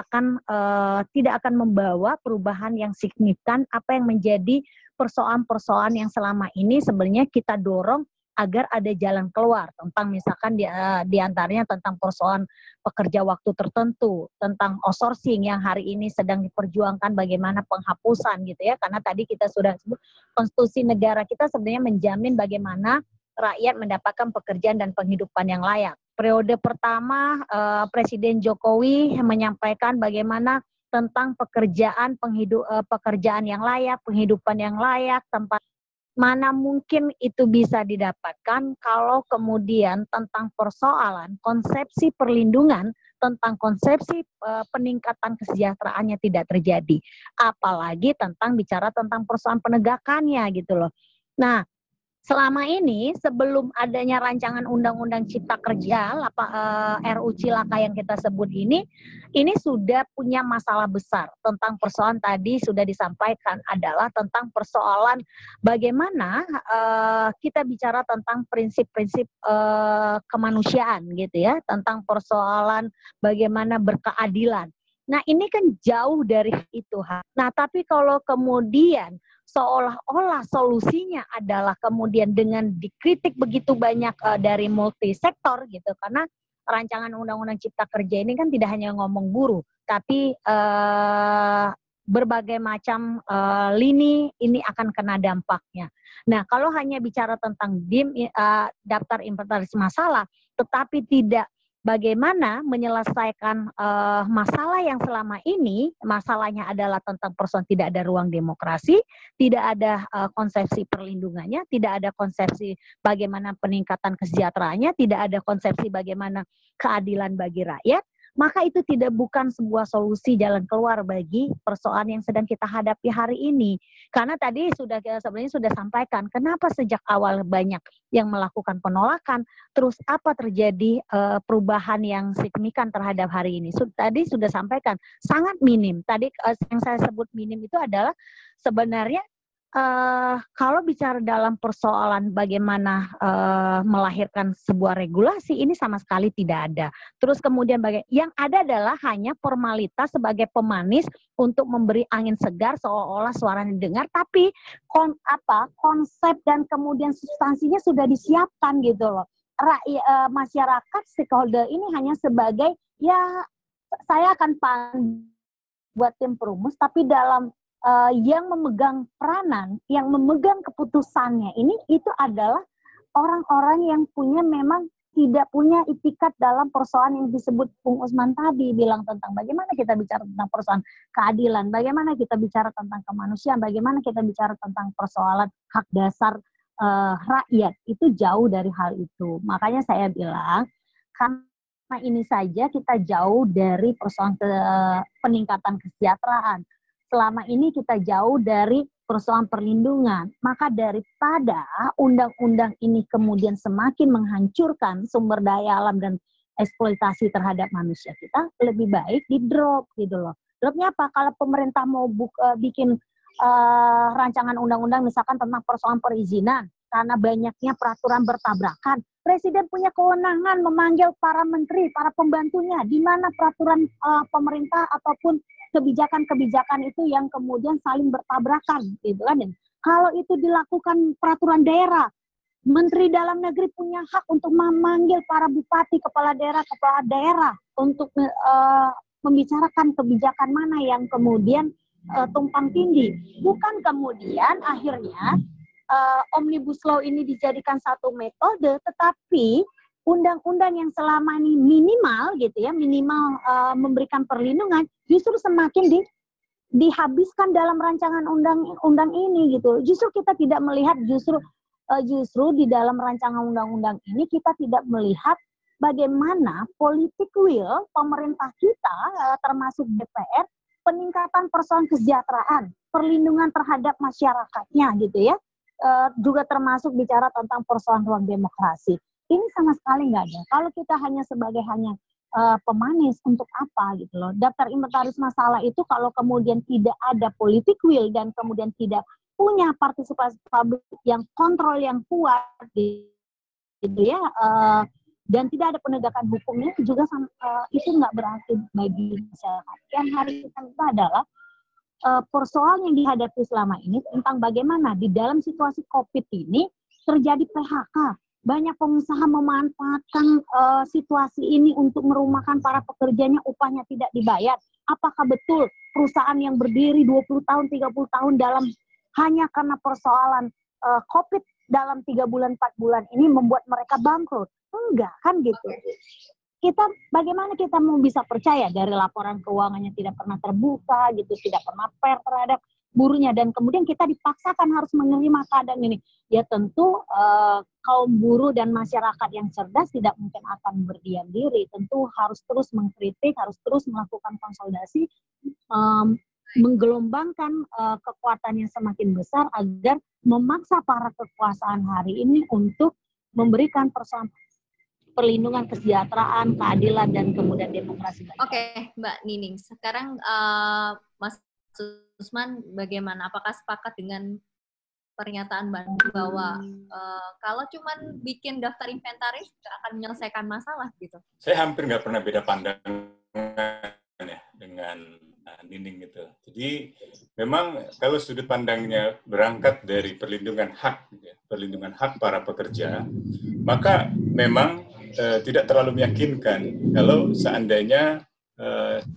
tidak akan membawa perubahan yang signifikan apa yang menjadi persoalan-persoalan yang selama ini sebenarnya kita dorong agar ada jalan keluar tentang misalkan di antaranya tentang persoalan pekerja waktu tertentu, tentang outsourcing yang hari ini sedang diperjuangkan bagaimana penghapusan gitu ya, karena tadi kita sudah sebut konstitusi negara kita sebenarnya menjamin bagaimana rakyat mendapatkan pekerjaan dan penghidupan yang layak. Periode pertama Presiden Jokowi menyampaikan bagaimana tentang pekerjaan yang layak, penghidupan yang layak, tempat mana mungkin itu bisa didapatkan kalau kemudian tentang persoalan konsepsi perlindungan, tentang konsepsi peningkatan kesejahteraannya tidak terjadi. Apalagi tentang bicara tentang persoalan penegakannya gitu loh. Nah, selama ini sebelum adanya rancangan Undang-Undang Cipta Kerja RU Cilaka yang kita sebut ini sudah punya masalah besar tentang persoalan tadi sudah disampaikan adalah tentang persoalan bagaimana kita bicara tentang prinsip-prinsip kemanusiaan gitu ya, tentang persoalan bagaimana berkeadilan. Nah, ini kan jauh dari itu. Nah, tapi kalau kemudian seolah-olah solusinya adalah kemudian dengan dikritik begitu banyak dari multisektor gitu, karena rancangan Undang-Undang Cipta Kerja ini kan tidak hanya ngomong buruh, tapi berbagai macam lini ini akan kena dampaknya. Nah, kalau hanya bicara tentang daftar inventaris masalah, tetapi tidak bagaimana menyelesaikan masalah yang selama ini, masalahnya adalah tentang persoalan tidak ada ruang demokrasi, tidak ada konsepsi perlindungannya, tidak ada konsepsi bagaimana peningkatan kesejahteraannya, tidak ada konsepsi bagaimana keadilan bagi rakyat, maka itu bukan sebuah solusi jalan keluar bagi persoalan yang sedang kita hadapi hari ini. Karena tadi sebenarnya sudah sampaikan, kenapa sejak awal banyak yang melakukan penolakan, terus apa terjadi perubahan yang signifikan terhadap hari ini. Tadi sudah sampaikan, sangat minim. Tadi yang saya sebut minim itu adalah sebenarnya kalau bicara dalam persoalan bagaimana melahirkan sebuah regulasi, ini sama sekali tidak ada. Terus kemudian yang ada adalah hanya formalitas sebagai pemanis untuk memberi angin segar seolah-olah suaranya didengar, tapi konsep dan kemudian substansinya sudah disiapkan gitu loh. Masyarakat stakeholder ini hanya sebagai ya saya akan buat tim perumus, tapi dalam yang memegang peranan, yang memegang keputusannya itu adalah orang-orang yang memang tidak punya itikat dalam persoalan yang disebut Bung Usman tadi bilang tentang bagaimana kita bicara tentang persoalan keadilan, bagaimana kita bicara tentang kemanusiaan, bagaimana kita bicara tentang persoalan hak dasar rakyat, itu jauh dari hal itu. Makanya saya bilang karena ini saja kita jauh dari persoalan peningkatan kesejahteraan. Selama ini kita jauh dari persoalan perlindungan, maka daripada undang-undang ini kemudian semakin menghancurkan sumber daya alam dan eksploitasi terhadap manusia kita, lebih baik di drop gitu loh. Dropnya apa? Kalau pemerintah mau bikin rancangan undang-undang misalkan tentang persoalan perizinan, karena banyaknya peraturan bertabrakan, Presiden punya kewenangan memanggil para menteri, para pembantunya, di mana peraturan pemerintah ataupun kebijakan-kebijakan itu yang kemudian saling bertabrakan, gitu kan? Dan kalau itu dilakukan peraturan daerah, Menteri Dalam Negeri punya hak untuk memanggil para bupati, kepala daerah untuk membicarakan kebijakan mana yang kemudian tumpang tindih. Bukan kemudian akhirnya Omnibus Law ini dijadikan satu metode, tetapi undang-undang yang selama ini minimal gitu ya, minimal memberikan perlindungan, justru semakin dihabiskan dalam rancangan undang-undang ini gitu. Justru kita tidak melihat justru di dalam rancangan undang-undang ini kita tidak melihat bagaimana politik will pemerintah kita termasuk DPR peningkatan persoalan kesejahteraan, perlindungan terhadap masyarakatnya gitu ya. Juga termasuk bicara tentang persoalan ruang demokrasi. Ini sama sekali nggak ada. Kalau kita hanya sebagai pemanis untuk apa gitu loh. Daftar inventaris masalah itu kalau kemudian tidak ada politik will dan kemudian tidak punya partisipasi publik yang kontrol yang kuat gitu ya, dan tidak ada penegakan hukumnya juga itu nggak berarti bagi masyarakat. Yang hari ini adalah persoalan yang dihadapi selama ini tentang bagaimana di dalam situasi COVID ini terjadi PHK. Banyak pengusaha memanfaatkan situasi ini untuk merumahkan para pekerjanya, upahnya tidak dibayar. Apakah betul perusahaan yang berdiri 20 tahun, 30 tahun hanya karena persoalan COVID dalam 3 bulan, 4 bulan ini membuat mereka bangkrut? Enggak, kan gitu. Bagaimana kita mau bisa percaya dari laporan keuangannya tidak pernah terbuka gitu, tidak pernah fair terhadap buruhnya, dan kemudian kita dipaksakan harus menerima keadaan ini. Ya tentu kaum buruh dan masyarakat yang cerdas tidak mungkin akan berdiam diri, tentu harus terus mengkritik, harus terus melakukan konsolidasi, menggelombangkan kekuatan yang semakin besar agar memaksa para kekuasaan hari ini untuk memberikan perlindungan kesejahteraan, keadilan, dan kemudian demokrasi. Oke, Mbak Nining. Sekarang Mas Usman, bagaimana? Apakah sepakat dengan pernyataan Mbak Nining bahwa kalau cuma bikin daftar inventaris tidak akan menyelesaikan masalah gitu? Saya hampir nggak pernah beda pandangan ya dengan Nining gitu. Jadi memang kalau sudut pandangnya berangkat dari perlindungan hak, perlindungan hak para pekerja, maka memang tidak terlalu meyakinkan kalau seandainya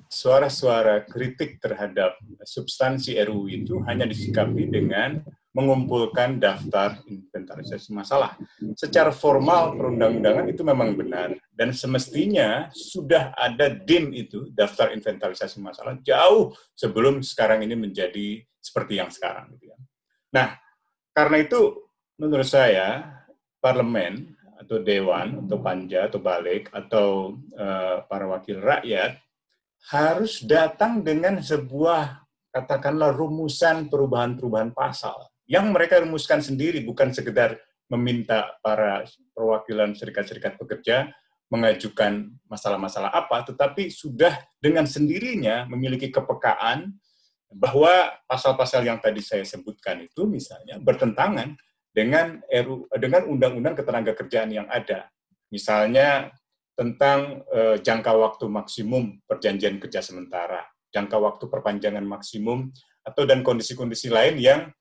suara-suara kritik terhadap substansi RUU itu hanya disikapi dengan mengumpulkan daftar inventarisasi masalah. Secara formal perundang-undangan itu memang benar, dan semestinya sudah ada DIM itu, daftar inventarisasi masalah, jauh sebelum sekarang ini menjadi seperti yang sekarang. Nah, karena itu menurut saya parlemen atau dewan atau panja atau balik atau para wakil rakyat harus datang dengan sebuah katakanlah rumusan perubahan-perubahan pasal yang mereka rumuskan sendiri, bukan sekedar meminta para perwakilan serikat-serikat pekerja mengajukan masalah-masalah apa, tetapi sudah dengan sendirinya memiliki kepekaan bahwa pasal-pasal yang tadi saya sebutkan itu misalnya bertentangan dengan undang-undang ketenagakerjaan yang ada. Misalnya tentang jangka waktu maksimum perjanjian kerja sementara, jangka waktu perpanjangan maksimum, dan kondisi-kondisi lain yang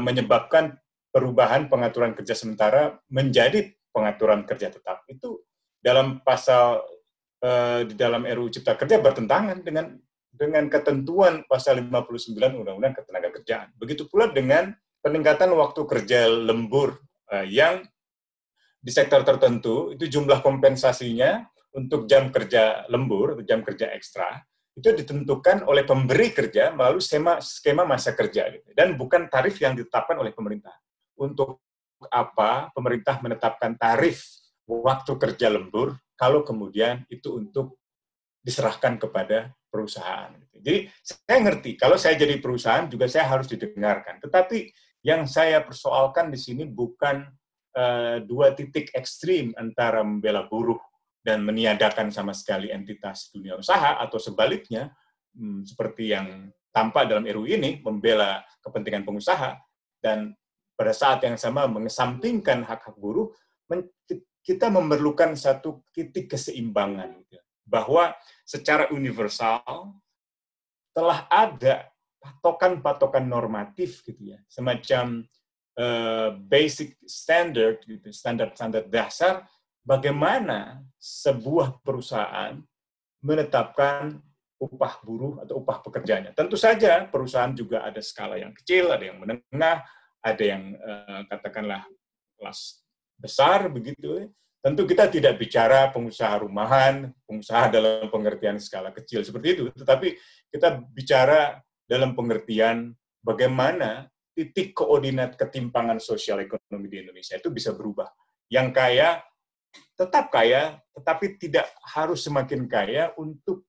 menyebabkan perubahan pengaturan kerja sementara menjadi pengaturan kerja tetap. Itu dalam pasal di dalam RUU Cipta Kerja bertentangan dengan ketentuan pasal 59 Undang-Undang Ketenagakerjaan. Begitu pula dengan peningkatan waktu kerja lembur yang di sektor tertentu itu jumlah kompensasinya untuk jam kerja lembur atau jam kerja ekstra itu ditentukan oleh pemberi kerja melalui skema masa kerja gitu, dan bukan tarif yang ditetapkan oleh pemerintah. Untuk apa pemerintah menetapkan tarif waktu kerja lembur kalau kemudian itu untuk diserahkan kepada perusahaan. Jadi saya ngerti kalau saya jadi perusahaan juga saya harus didengarkan. Tetapi yang saya persoalkan di sini bukan dua titik ekstrim antara membela buruh dan meniadakan sama sekali entitas dunia usaha, atau sebaliknya seperti yang tampak dalam RUU ini membela kepentingan pengusaha dan pada saat yang sama mengesampingkan hak-hak buruh. Kita memerlukan satu titik keseimbangan bahwa secara universal telah ada patokan-patokan normatif gitu ya, semacam basic standard gitu, standar-standar dasar bagaimana sebuah perusahaan menetapkan upah buruh atau upah pekerjanya. Tentu saja perusahaan juga ada skala yang kecil, ada yang menengah, ada yang katakanlah kelas besar begitu. Tentu kita tidak bicara pengusaha rumahan, pengusaha dalam pengertian skala kecil seperti itu, tetapi kita bicara dalam pengertian bagaimana titik koordinat ketimpangan sosial ekonomi di Indonesia itu bisa berubah. Yang kaya tetap kaya, tetapi tidak harus semakin kaya untuk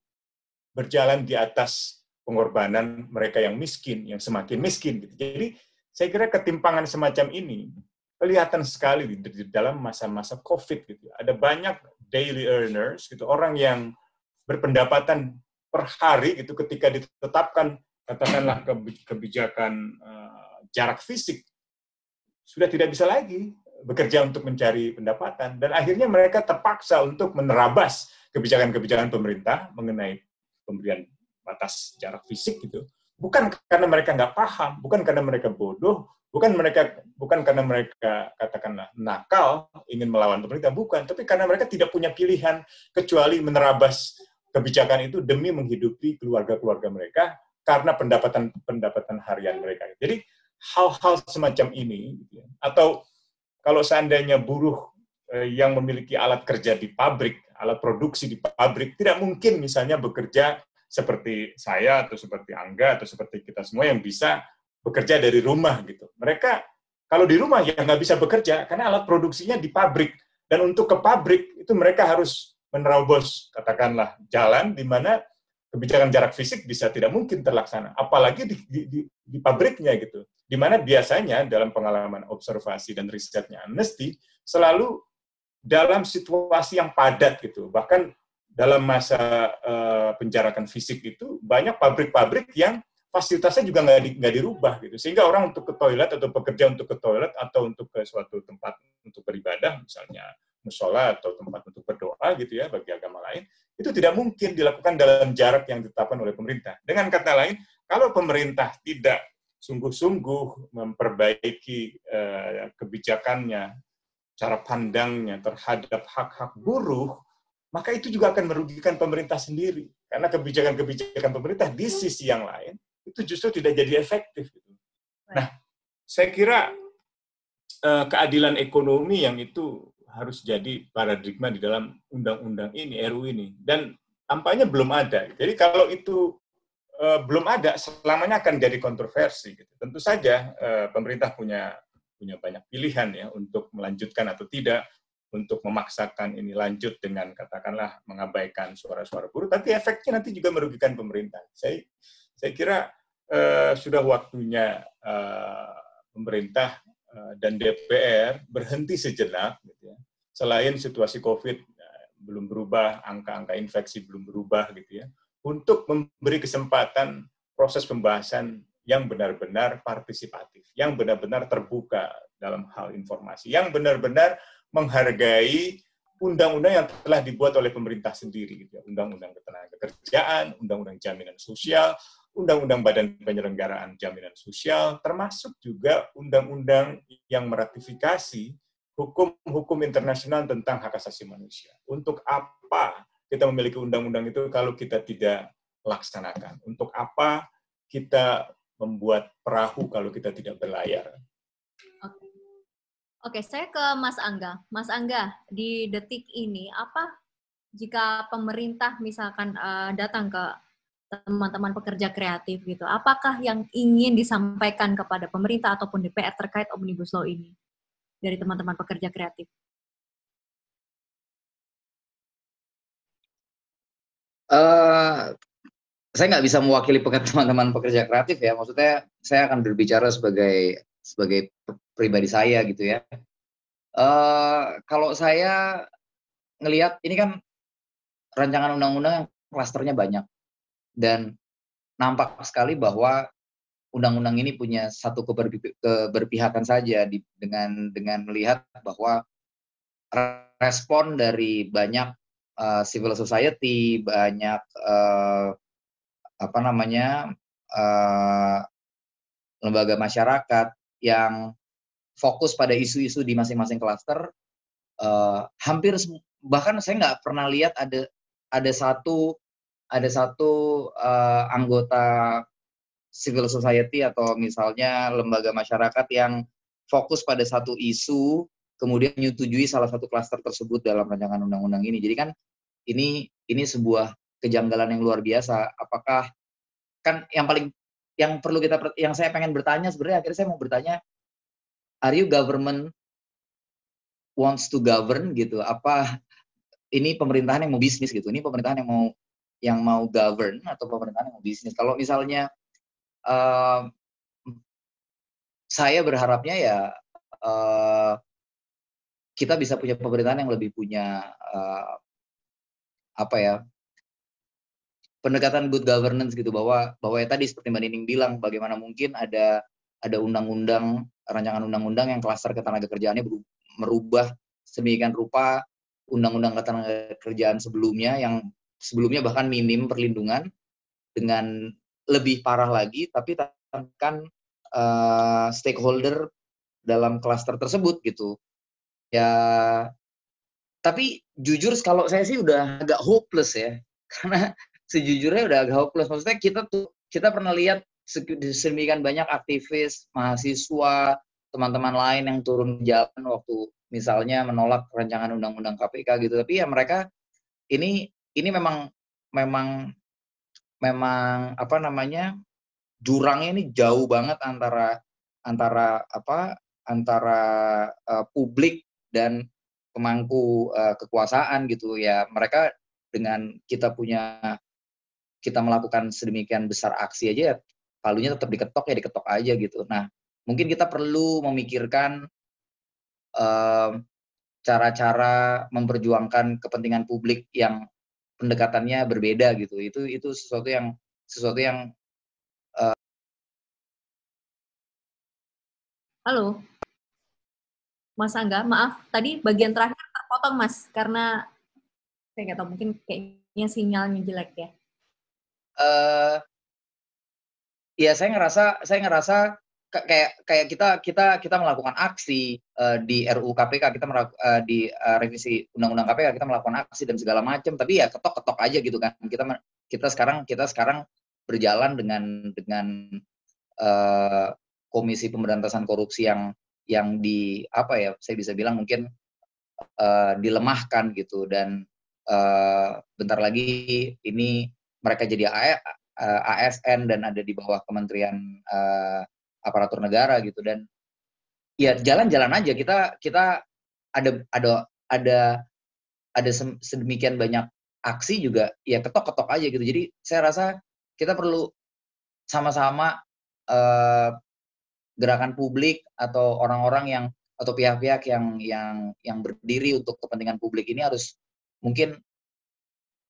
berjalan di atas pengorbanan mereka yang miskin, yang semakin miskin. Gitu. Jadi saya kira ketimpangan semacam ini kelihatan sekali di dalam masa-masa COVID gitu. Ada banyak daily earners gitu, orang yang berpendapatan per hari gitu ketika ditetapkan katakanlah kebijakan jarak fisik sudah tidak bisa lagi bekerja untuk mencari pendapatan dan akhirnya mereka terpaksa untuk menerabas kebijakan-kebijakan pemerintah mengenai pemberian batas jarak fisik gitu. Bukan karena mereka nggak paham, bukan karena mereka bodoh, bukan karena mereka katakanlah nakal ingin melawan pemerintah, bukan, tapi karena mereka tidak punya pilihan kecuali menerabas kebijakan itu demi menghidupi keluarga-keluarga mereka karena pendapatan harian mereka. Jadi hal-hal semacam ini, atau kalau seandainya buruh yang memiliki alat kerja di pabrik, alat produksi di pabrik, tidak mungkin misalnya bekerja seperti saya atau seperti Angga atau seperti kita semua yang bisa bekerja dari rumah gitu. Mereka kalau di rumah ya nggak bisa bekerja karena alat produksinya di pabrik. Dan untuk ke pabrik itu mereka harus menerobos katakanlah jalan di mana kebijakan jarak fisik bisa tidak mungkin terlaksana. Apalagi di pabriknya gitu. Di mana biasanya dalam pengalaman observasi dan risetnya Amnesty selalu dalam situasi yang padat gitu. Bahkan dalam masa penjarakan fisik itu banyak pabrik-pabrik yang fasilitasnya juga nggak dirubah gitu, sehingga orang untuk ke toilet atau pekerja untuk ke toilet atau untuk ke suatu tempat untuk beribadah, misalnya mushola atau tempat untuk berdoa gitu ya bagi agama lain, itu tidak mungkin dilakukan dalam jarak yang ditetapkan oleh pemerintah. Dengan kata lain, kalau pemerintah tidak sungguh-sungguh memperbaiki kebijakannya, cara pandangnya terhadap hak-hak buruh, maka itu juga akan merugikan pemerintah sendiri. Karena kebijakan-kebijakan pemerintah di sisi yang lain, itu justru tidak jadi efektif. Nah, saya kira keadilan ekonomi yang itu harus jadi paradigma di dalam undang-undang ini, RUU ini. Dan tampaknya belum ada. Jadi kalau itu belum ada, selamanya akan jadi kontroversi. Gitu. Tentu saja pemerintah punya banyak pilihan ya untuk melanjutkan atau tidak, untuk memaksakan ini lanjut dengan katakanlah mengabaikan suara-suara buruh, tapi efeknya nanti juga merugikan pemerintah. Saya kira sudah waktunya pemerintah dan DPR berhenti sejenak, gitu ya. Selain situasi COVID belum berubah, angka-angka infeksi belum berubah, gitu ya, untuk memberi kesempatan proses pembahasan yang benar-benar partisipatif, yang benar-benar terbuka dalam hal informasi, yang benar-benar menghargai undang-undang yang telah dibuat oleh pemerintah sendiri, gitu ya. Undang-undang Ketenagakerjaan, Undang-undang Jaminan Sosial, Undang-undang Badan Penyelenggaraan Jaminan Sosial, termasuk juga undang-undang yang meratifikasi hukum-hukum internasional tentang hak asasi manusia. Untuk apa kita memiliki undang-undang itu kalau kita tidak laksanakan? Untuk apa kita membuat perahu kalau kita tidak berlayar? Oke, saya ke Mas Angga. Mas Angga, di detik ini, apa jika pemerintah misalkan datang ke teman-teman pekerja kreatif gitu, apakah yang ingin disampaikan kepada pemerintah ataupun DPR terkait Omnibus Law ini dari teman-teman pekerja kreatif? Saya nggak bisa mewakili teman-teman pekerja kreatif ya. Maksudnya saya akan berbicara sebagai pribadi saya gitu ya. Kalau saya ngelihat ini kan rancangan undang-undang yang klasternya banyak dan nampak sekali bahwa undang-undang ini punya satu keberpihakan saja dengan melihat bahwa respon dari banyak civil society, banyak lembaga masyarakat yang fokus pada isu-isu di masing-masing klaster, hampir bahkan saya nggak pernah lihat ada satu anggota civil society atau misalnya lembaga masyarakat yang fokus pada satu isu, kemudian menyetujui salah satu klaster tersebut dalam rancangan undang-undang ini. Jadi kan ini sebuah kejanggalan yang luar biasa. Apakah kan yang saya pengen bertanya sebenarnya, akhirnya saya mau bertanya, are you government wants to govern gitu? Apa ini pemerintahan yang mau bisnis gitu? Ini pemerintahan yang mau govern atau pemerintahan yang mau bisnis? Kalau misalnya saya berharapnya ya kita bisa punya pemerintahan yang lebih punya pendekatan good governance gitu, bahwa ya tadi seperti Mbak Nining bilang, bagaimana mungkin ada rancangan undang-undang yang klaster ketenagakerjaannya merubah sedemikian rupa undang-undang ketenagakerjaan sebelumnya, yang sebelumnya bahkan minim perlindungan, dengan lebih parah lagi, tapi tekan stakeholder dalam klaster tersebut gitu. Ya, tapi jujur kalau saya sih udah agak hopeless ya, karena sejujurnya udah agak hopeless. Maksudnya kita pernah lihat sedemikian banyak aktivis, mahasiswa, teman-teman lain yang turun ke jalan waktu misalnya menolak rancangan undang-undang KPK gitu. Tapi ya mereka ini memang apa namanya, jurangnya ini jauh banget antara publik dan pemangku kekuasaan gitu ya. Mereka dengan kita melakukan sedemikian besar aksi aja ya, palunya tetap diketok aja gitu. Nah, mungkin kita perlu memikirkan cara-cara memperjuangkan kepentingan publik yang pendekatannya berbeda gitu. Itu sesuatu yang Halo, Mas Angga, maaf tadi bagian terakhir terpotong Mas, karena saya nggak tahu, mungkin kayaknya sinyalnya jelek ya. Ya saya ngerasa kayak kita melakukan aksi di RUU KPK, di revisi undang-undang KPK, kita melakukan aksi dan segala macam, tapi ya ketok aja gitu kan. Kita sekarang berjalan dengan Komisi Pemberantasan Korupsi yang saya bisa bilang mungkin dilemahkan gitu, dan bentar lagi ini mereka jadi ASN dan ada di bawah Kementerian Aparatur Negara gitu, dan ya jalan-jalan aja kita ada sedemikian banyak aksi juga ya ketok aja gitu. Jadi saya rasa kita perlu sama-sama gerakan publik atau orang-orang atau pihak-pihak yang berdiri untuk kepentingan publik ini harus mungkin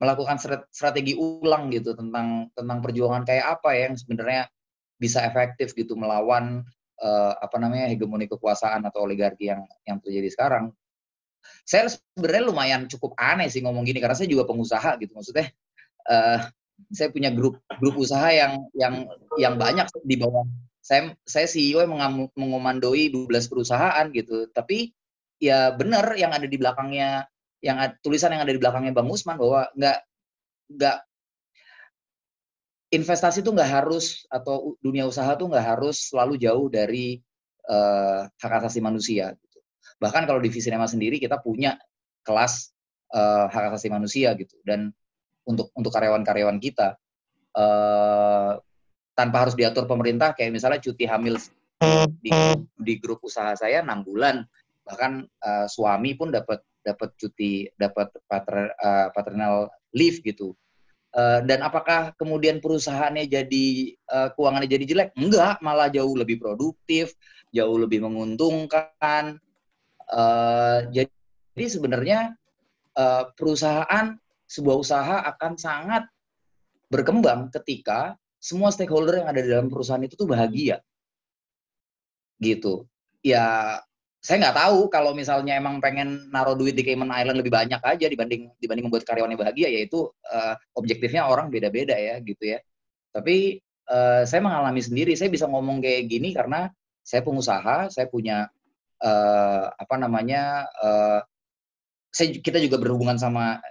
melakukan strategi ulang gitu tentang perjuangan kayak apa ya yang sebenarnya bisa efektif gitu melawan hegemoni kekuasaan atau oligarki yang terjadi sekarang. Saya sebenarnya lumayan cukup aneh sih ngomong gini, karena saya juga pengusaha gitu. Maksudnya saya punya grup usaha yang banyak di bawah. Saya CEO yang mengomandoi 12 perusahaan gitu. Tapi ya benar yang ada di belakangnya, tulisan yang ada di belakangnya Bang Usman, bahwa nggak investasi tuh nggak harus, atau dunia usaha tuh nggak harus selalu jauh dari hak asasi manusia gitu. Bahkan kalau di Visinema sendiri kita punya kelas hak asasi manusia gitu, dan untuk karyawan-karyawan kita tanpa harus diatur pemerintah, kayak misalnya cuti hamil di grup usaha saya 6 bulan, bahkan suami pun dapat cuti, dapat paternal leave gitu. Dan apakah kemudian perusahaannya jadi keuangannya jadi jelek? Enggak, malah jauh lebih produktif, jauh lebih menguntungkan. Jadi sebenarnya sebuah usaha akan sangat berkembang ketika semua stakeholder yang ada di dalam perusahaan itu tuh bahagia, gitu. Ya, saya nggak tahu kalau misalnya emang pengen naruh duit di Cayman Island lebih banyak aja dibanding membuat karyawannya bahagia, yaitu objektifnya orang beda-beda ya, gitu ya. Tapi saya mengalami sendiri, saya bisa ngomong kayak gini karena saya pengusaha, saya punya kita juga berhubungan sama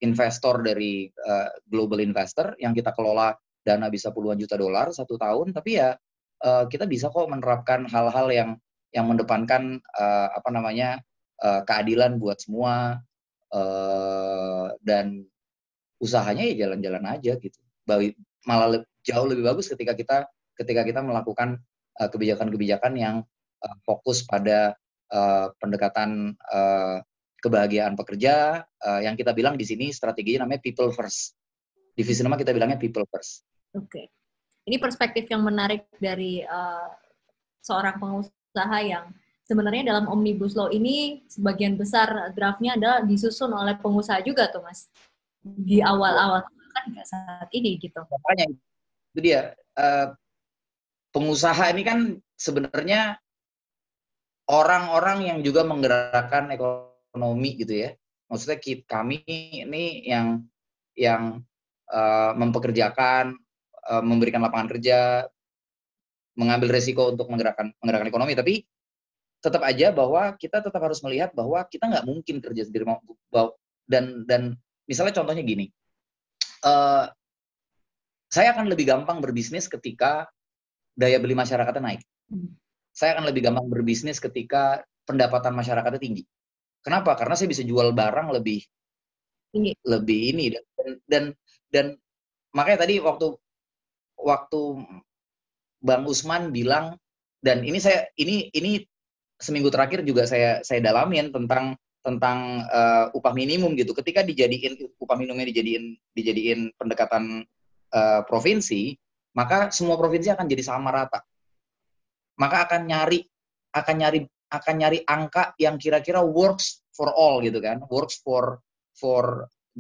investor dari global investor yang kita kelola dana bisa puluhan juta dolar 1 tahun, tapi ya kita bisa kok menerapkan hal-hal yang mendepankan keadilan buat semua, dan usahanya ya jalan-jalan aja gitu. Malah jauh lebih bagus ketika kita melakukan kebijakan-kebijakan yang fokus pada pendekatan kebahagiaan pekerja, yang kita bilang di sini strateginya namanya people first. Divisi nama kita bilangnya people first. Oke. Ini perspektif yang menarik dari seorang pengusaha yang sebenarnya dalam Omnibus Law ini sebagian besar draftnya adalah disusun oleh pengusaha juga tuh Mas. Di awal-awal kan nggak saat ini gitu. Makanya itu dia, pengusaha ini kan sebenarnya orang-orang yang juga menggerakkan ekonomi gitu ya. Maksudnya kami ini yang mempekerjakan, memberikan lapangan kerja, mengambil resiko untuk menggerakkan ekonomi, tapi tetap aja bahwa kita tetap harus melihat bahwa kita nggak mungkin kerja sendiri, dan misalnya contohnya gini, saya akan lebih gampang berbisnis ketika daya beli masyarakatnya naik. Saya akan lebih gampang berbisnis ketika pendapatan masyarakatnya tinggi. Kenapa? Karena saya bisa jual barang lebih ini, dan makanya tadi waktu Bang Usman bilang, dan ini seminggu terakhir juga saya dalamin tentang upah minimum gitu. Ketika upah minimumnya dijadiin pendekatan provinsi, maka semua provinsi akan jadi sama rata. Maka akan nyari angka yang kira-kira works for all gitu kan, works for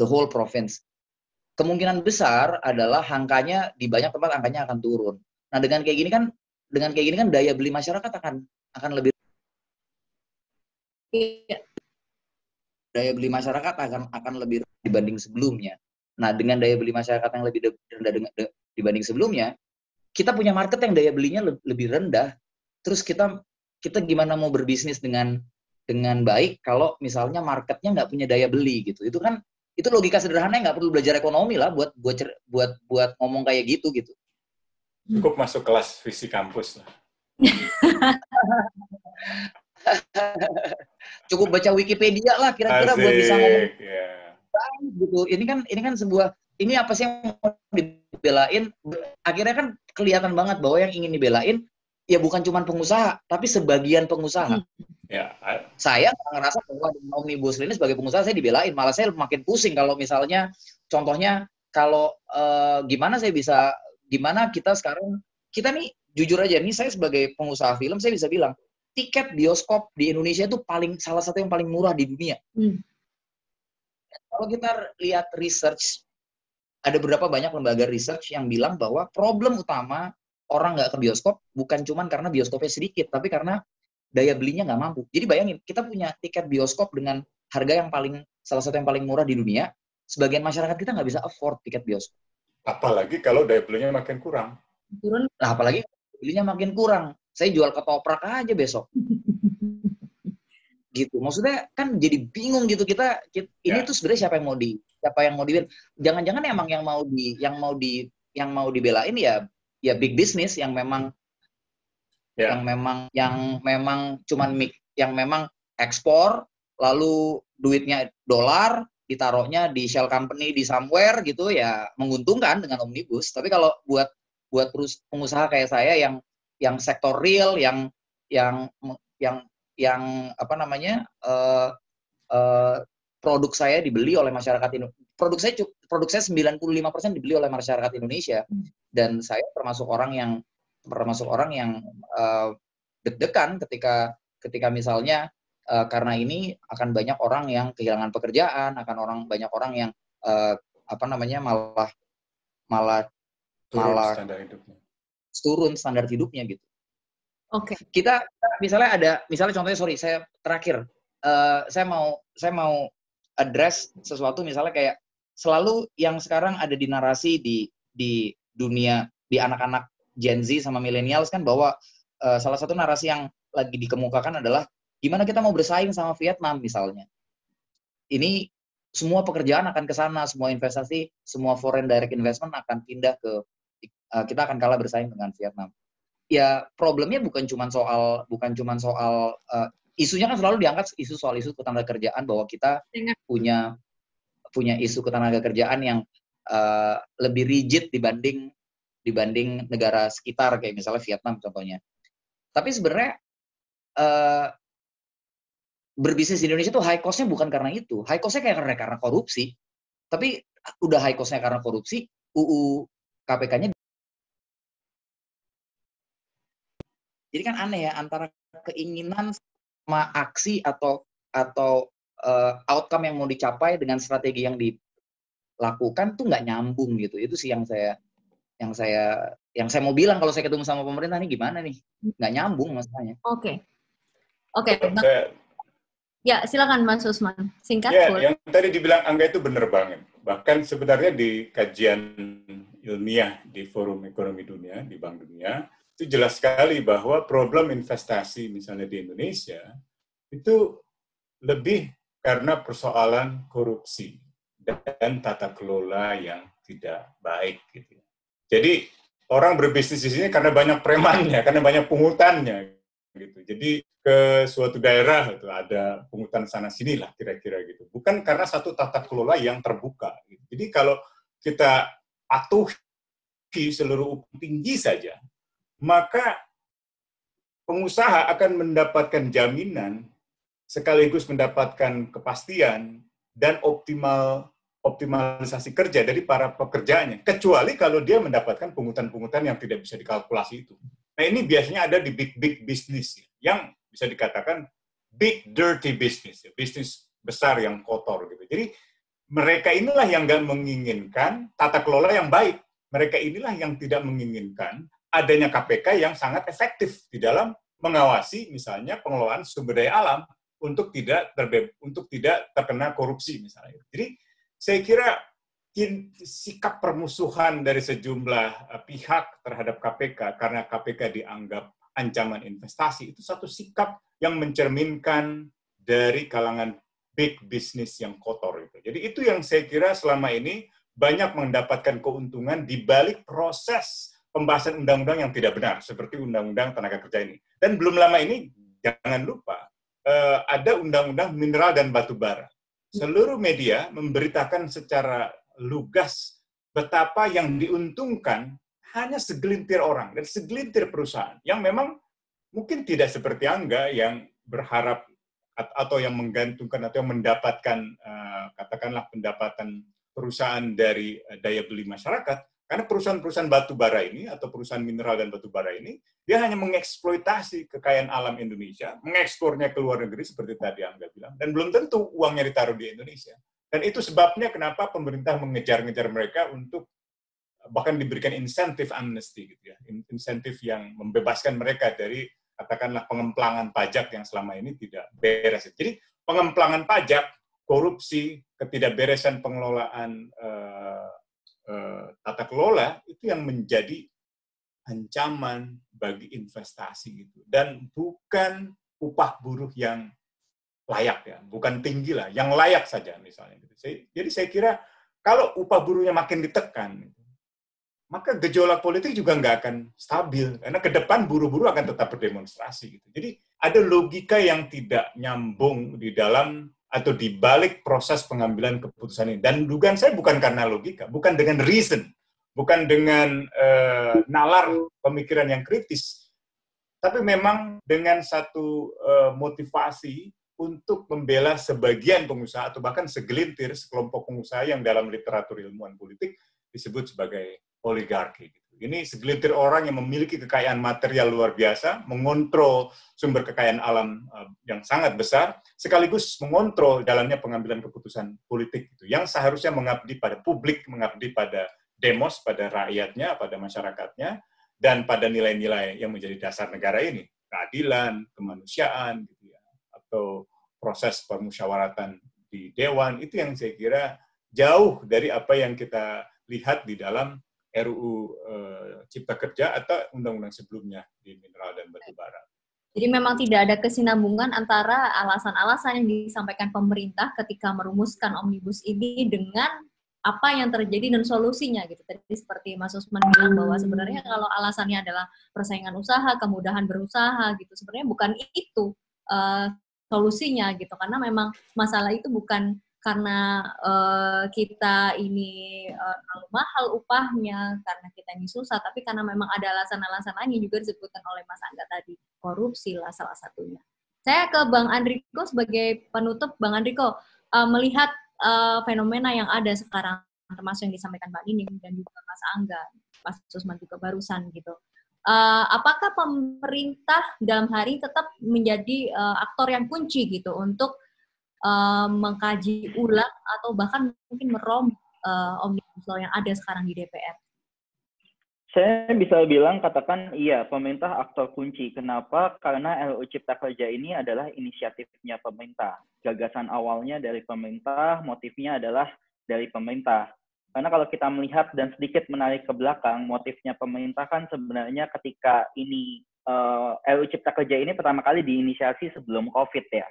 the whole province. Kemungkinan besar adalah angkanya di banyak tempat angkanya akan turun. Nah, dengan kayak gini kan daya beli masyarakat akan lebih, daya beli masyarakat akan lebih dibanding sebelumnya. Nah, dengan daya beli masyarakat yang lebih rendah dibanding sebelumnya, kita punya market yang daya belinya lebih rendah. Terus kita gimana mau berbisnis dengan baik kalau misalnya marketnya nggak punya daya beli gitu. Itu logika sederhana, nggak perlu belajar ekonomi lah buat ngomong kayak gitu. Cukup masuk kelas visi kampus lah. Cukup baca Wikipedia lah kira-kira buat bisa ngomong. Yeah. Gitu. Ini kan sebuah, ini apa sih yang mau dibelain? Akhirnya kan kelihatan banget bahwa yang ingin dibelain ya bukan cuma pengusaha, tapi sebagian pengusaha. Yeah. Saya ngerasa bahwa dengan Omnibus Law ini sebagai pengusaha saya dibelain, malah saya makin pusing kalau misalnya contohnya kalau gimana kita sekarang, kita nih jujur aja nih, saya sebagai pengusaha film saya bisa bilang tiket bioskop di Indonesia itu salah satu yang paling murah di dunia. Kalau kita lihat research, ada beberapa banyak lembaga research yang bilang bahwa problem utama orang nggak ke bioskop bukan cuma karena bioskopnya sedikit, tapi karena daya belinya nggak mampu. Jadi bayangin, kita punya tiket bioskop dengan harga yang salah satu yang paling murah di dunia, sebagian masyarakat kita nggak bisa afford tiket bioskop. Apalagi kalau daya belinya makin kurang. Nah, apalagi belinya makin kurang. Saya jual ketoprak aja besok. Gitu. Maksudnya kan jadi bingung gitu kita ini tuh sebenarnya siapa yang mau di jangan-jangan emang yang mau dibelain ya big business yang memang cuman ekspor, lalu duitnya dolar ditaruhnya di shell company di somewhere gitu, ya menguntungkan dengan omnibus. Tapi kalau buat pengusaha kayak saya yang sektor real, yang produk saya dibeli oleh masyarakat Indonesia. Produk saya 95% dibeli oleh masyarakat Indonesia, dan saya termasuk orang yang deg-degan ketika misalnya karena ini akan banyak orang yang kehilangan pekerjaan, banyak orang yang malah turun standar hidupnya gitu. Oke. Kita misalnya contohnya, saya terakhir, saya mau address sesuatu, misalnya kayak selalu yang sekarang ada di narasi di dunia, di anak-anak Gen Z sama millennials kan, bahwa salah satu narasi yang lagi dikemukakan adalah gimana kita mau bersaing sama Vietnam misalnya. Ini semua pekerjaan akan ke sana, semua investasi, semua foreign direct investment akan pindah ke kita akan kalah bersaing dengan Vietnam. Ya problemnya bukan cuma soal isunya kan selalu diangkat soal isu ketenagakerjaan bahwa kita punya isu ketenagakerjaan yang lebih rigid dibanding negara sekitar kayak misalnya Vietnam contohnya. Tapi sebenarnya berbisnis di Indonesia tuh high cost-nya bukan karena itu. High cost-nya karena korupsi. Tapi udah high cost-nya karena korupsi, UU KPK-nya. Jadi kan aneh ya, antara keinginan sama aksi atau outcome yang mau dicapai dengan strategi yang dilakukan tuh nggak nyambung gitu. Itu sih yang saya mau bilang kalau saya ketemu sama pemerintah nih gimana nih, nggak nyambung masalahnya. Oke. Ya, silakan Mas Usman. Singkat. Ya, yang tadi dibilang Angga itu benar banget. Bahkan sebenarnya di kajian ilmiah di Forum Ekonomi Dunia, di Bank Dunia, itu jelas sekali bahwa problem investasi misalnya di Indonesia itu lebih karena persoalan korupsi dan tata kelola yang tidak baik. Gitu. Jadi orang berbisnis di sini karena banyak premannya, karena banyak pungutannya. Gitu. Jadi ke suatu daerah itu ada pungutan sana sini lah kira-kira gitu. Bukan karena satu tata kelola yang terbuka. Gitu. Jadi kalau kita patuhi seluruh upah tinggi saja, maka pengusaha akan mendapatkan jaminan sekaligus mendapatkan kepastian dan optimalisasi kerja dari para pekerjanya. Kecuali kalau dia mendapatkan pungutan-pungutan yang tidak bisa dikalkulasi itu. Nah ini biasanya ada di big business yang bisa dikatakan big dirty business, bisnis besar yang kotor gitu. Jadi mereka inilah yang nggak menginginkan tata kelola yang baik. Mereka inilah yang tidak menginginkan adanya KPK yang sangat efektif di dalam mengawasi misalnya pengelolaan sumber daya alam untuk tidak terkena korupsi misalnya. Jadi saya kira sikap permusuhan dari sejumlah pihak terhadap KPK karena KPK dianggap ancaman investasi itu satu sikap yang mencerminkan dari kalangan big business yang kotor itu. Jadi itu yang saya kira selama ini banyak mendapatkan keuntungan di balik proses pembahasan undang-undang yang tidak benar seperti undang-undang tenaga kerja ini. Dan belum lama ini jangan lupa ada undang-undang mineral dan batu bara. Seluruh media memberitakan secara lugas betapa yang diuntungkan hanya segelintir orang dan segelintir perusahaan yang memang mungkin tidak seperti Angga yang berharap atau yang menggantungkan atau yang mendapatkan katakanlah pendapatan perusahaan dari daya beli masyarakat, karena perusahaan-perusahaan batu bara ini atau perusahaan mineral dan batu bara ini dia hanya mengeksploitasi kekayaan alam Indonesia, mengekspornya ke luar negeri seperti tadi Angga bilang, dan belum tentu uangnya ditaruh di Indonesia. Dan itu sebabnya kenapa pemerintah mengejar-ngejar mereka untuk bahkan diberikan insentif amnesty gitu ya, insentif yang membebaskan mereka dari katakanlah pengemplangan pajak yang selama ini tidak beres. Jadi pengemplangan pajak, korupsi, ketidakberesan pengelolaan tata kelola itu yang menjadi ancaman bagi investasi gitu, dan bukan upah buruh yang layak ya, bukan tinggi lah, yang layak saja misalnya. Jadi saya kira kalau upah buruhnya makin ditekan, maka gejolak politik juga nggak akan stabil, karena ke depan buruh-buruh akan tetap berdemonstrasi. Gitu. Jadi ada logika yang tidak nyambung di dalam atau di balik proses pengambilan keputusan ini. Dan dugaan saya bukan karena logika, bukan dengan reason, bukan dengan nalar pemikiran yang kritis, tapi memang dengan satu motivasi untuk membela sebagian pengusaha atau bahkan segelintir sekelompok pengusaha yang dalam literatur ilmuwan politik disebut sebagai oligarki. Ini segelintir orang yang memiliki kekayaan material luar biasa, mengontrol sumber kekayaan alam yang sangat besar, sekaligus mengontrol jalannya pengambilan keputusan politik yang seharusnya mengabdi pada publik, mengabdi pada demos, pada rakyatnya, pada masyarakatnya, dan pada nilai-nilai yang menjadi dasar negara ini, keadilan, kemanusiaan, gitu ya, atau proses permusyawaratan di dewan, itu yang saya kira jauh dari apa yang kita lihat di dalam RUU Cipta Kerja atau undang-undang sebelumnya di mineral dan batu bara. Jadi memang tidak ada kesinambungan antara alasan-alasan yang disampaikan pemerintah ketika merumuskan Omnibus ini dengan apa yang terjadi dan solusinya gitu. Tadi seperti Mas Usman bilang bahwa sebenarnya kalau alasannya adalah persaingan usaha, kemudahan berusaha gitu, sebenarnya bukan itu solusinya gitu. Karena memang masalah itu bukan karena kita ini terlalu mahal upahnya, karena kita ini susah, tapi karena memang ada alasan-alasan lain yang juga disebutkan oleh Mas Angga tadi, korupsi lah salah satunya. Saya ke Bang Andriko sebagai penutup. Bang Andriko, melihat fenomena yang ada sekarang, termasuk yang disampaikan Mbak Nining dan juga Mas Angga, Mas Usman juga barusan gitu, apakah pemerintah dalam hari tetap menjadi aktor yang kunci gitu untuk mengkaji ulang atau bahkan mungkin merombak Omnibus Law yang ada sekarang di DPR? Saya bisa bilang, katakan iya, pemerintah aktor kunci. Kenapa? Karena RUU Cipta Kerja ini adalah inisiatifnya pemerintah. Gagasan awalnya dari pemerintah, motifnya adalah dari pemerintah. Karena kalau kita melihat dan sedikit menarik ke belakang, motifnya pemerintah kan sebenarnya ketika ini RUU Cipta Kerja ini pertama kali diinisiasi sebelum COVID ya.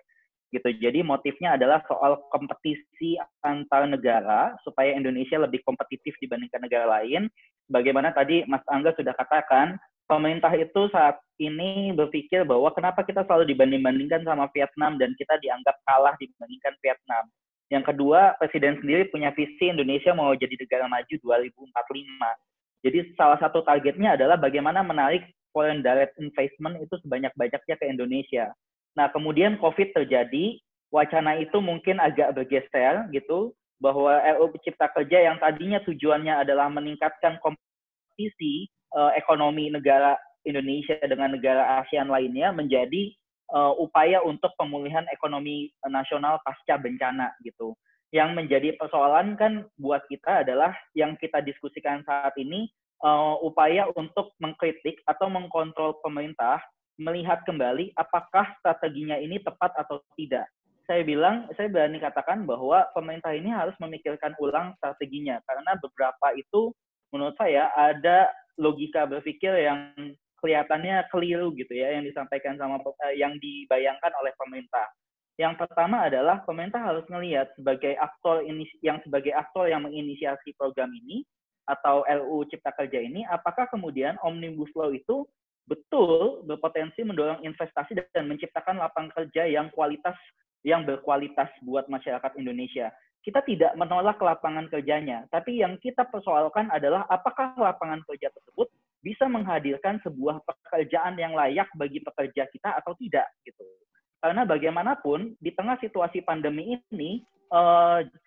Gitu. Jadi motifnya adalah soal kompetisi antar negara supaya Indonesia lebih kompetitif dibandingkan negara lain. Bagaimana tadi Mas Angga sudah katakan, pemerintah itu saat ini berpikir bahwa kenapa kita selalu dibanding-bandingkan sama Vietnam dan kita dianggap kalah dibandingkan Vietnam. Yang kedua, Presiden sendiri punya visi Indonesia mau jadi negara maju 2045. Jadi salah satu targetnya adalah bagaimana menarik foreign direct investment itu sebanyak-banyaknya ke Indonesia. Nah, kemudian COVID terjadi, wacana itu mungkin agak bergeser gitu, bahwa RUU Cipta Kerja yang tadinya tujuannya adalah meningkatkan kompetisi ekonomi negara Indonesia dengan negara ASEAN lainnya menjadi upaya untuk pemulihan ekonomi nasional pasca bencana gitu. Yang menjadi persoalan kan buat kita adalah yang kita diskusikan saat ini, upaya untuk mengkritik atau mengkontrol pemerintah, melihat kembali apakah strateginya ini tepat atau tidak. Saya berani katakan bahwa pemerintah ini harus memikirkan ulang strateginya, karena beberapa itu menurut saya ada logika berpikir yang kelihatannya keliru gitu ya, yang disampaikan sama yang dibayangkan oleh pemerintah. Yang pertama adalah pemerintah harus melihat sebagai aktor yang menginisiasi program ini atau RUU Cipta Kerja ini, apakah kemudian Omnibus Law itu betul berpotensi mendorong investasi dan menciptakan lapangan kerja yang berkualitas buat masyarakat Indonesia. Kita tidak menolak lapangan kerjanya, tapi yang kita persoalkan adalah apakah lapangan kerja tersebut bisa menghadirkan sebuah pekerjaan yang layak bagi pekerja kita atau tidak gitu. Karena bagaimanapun di tengah situasi pandemi ini,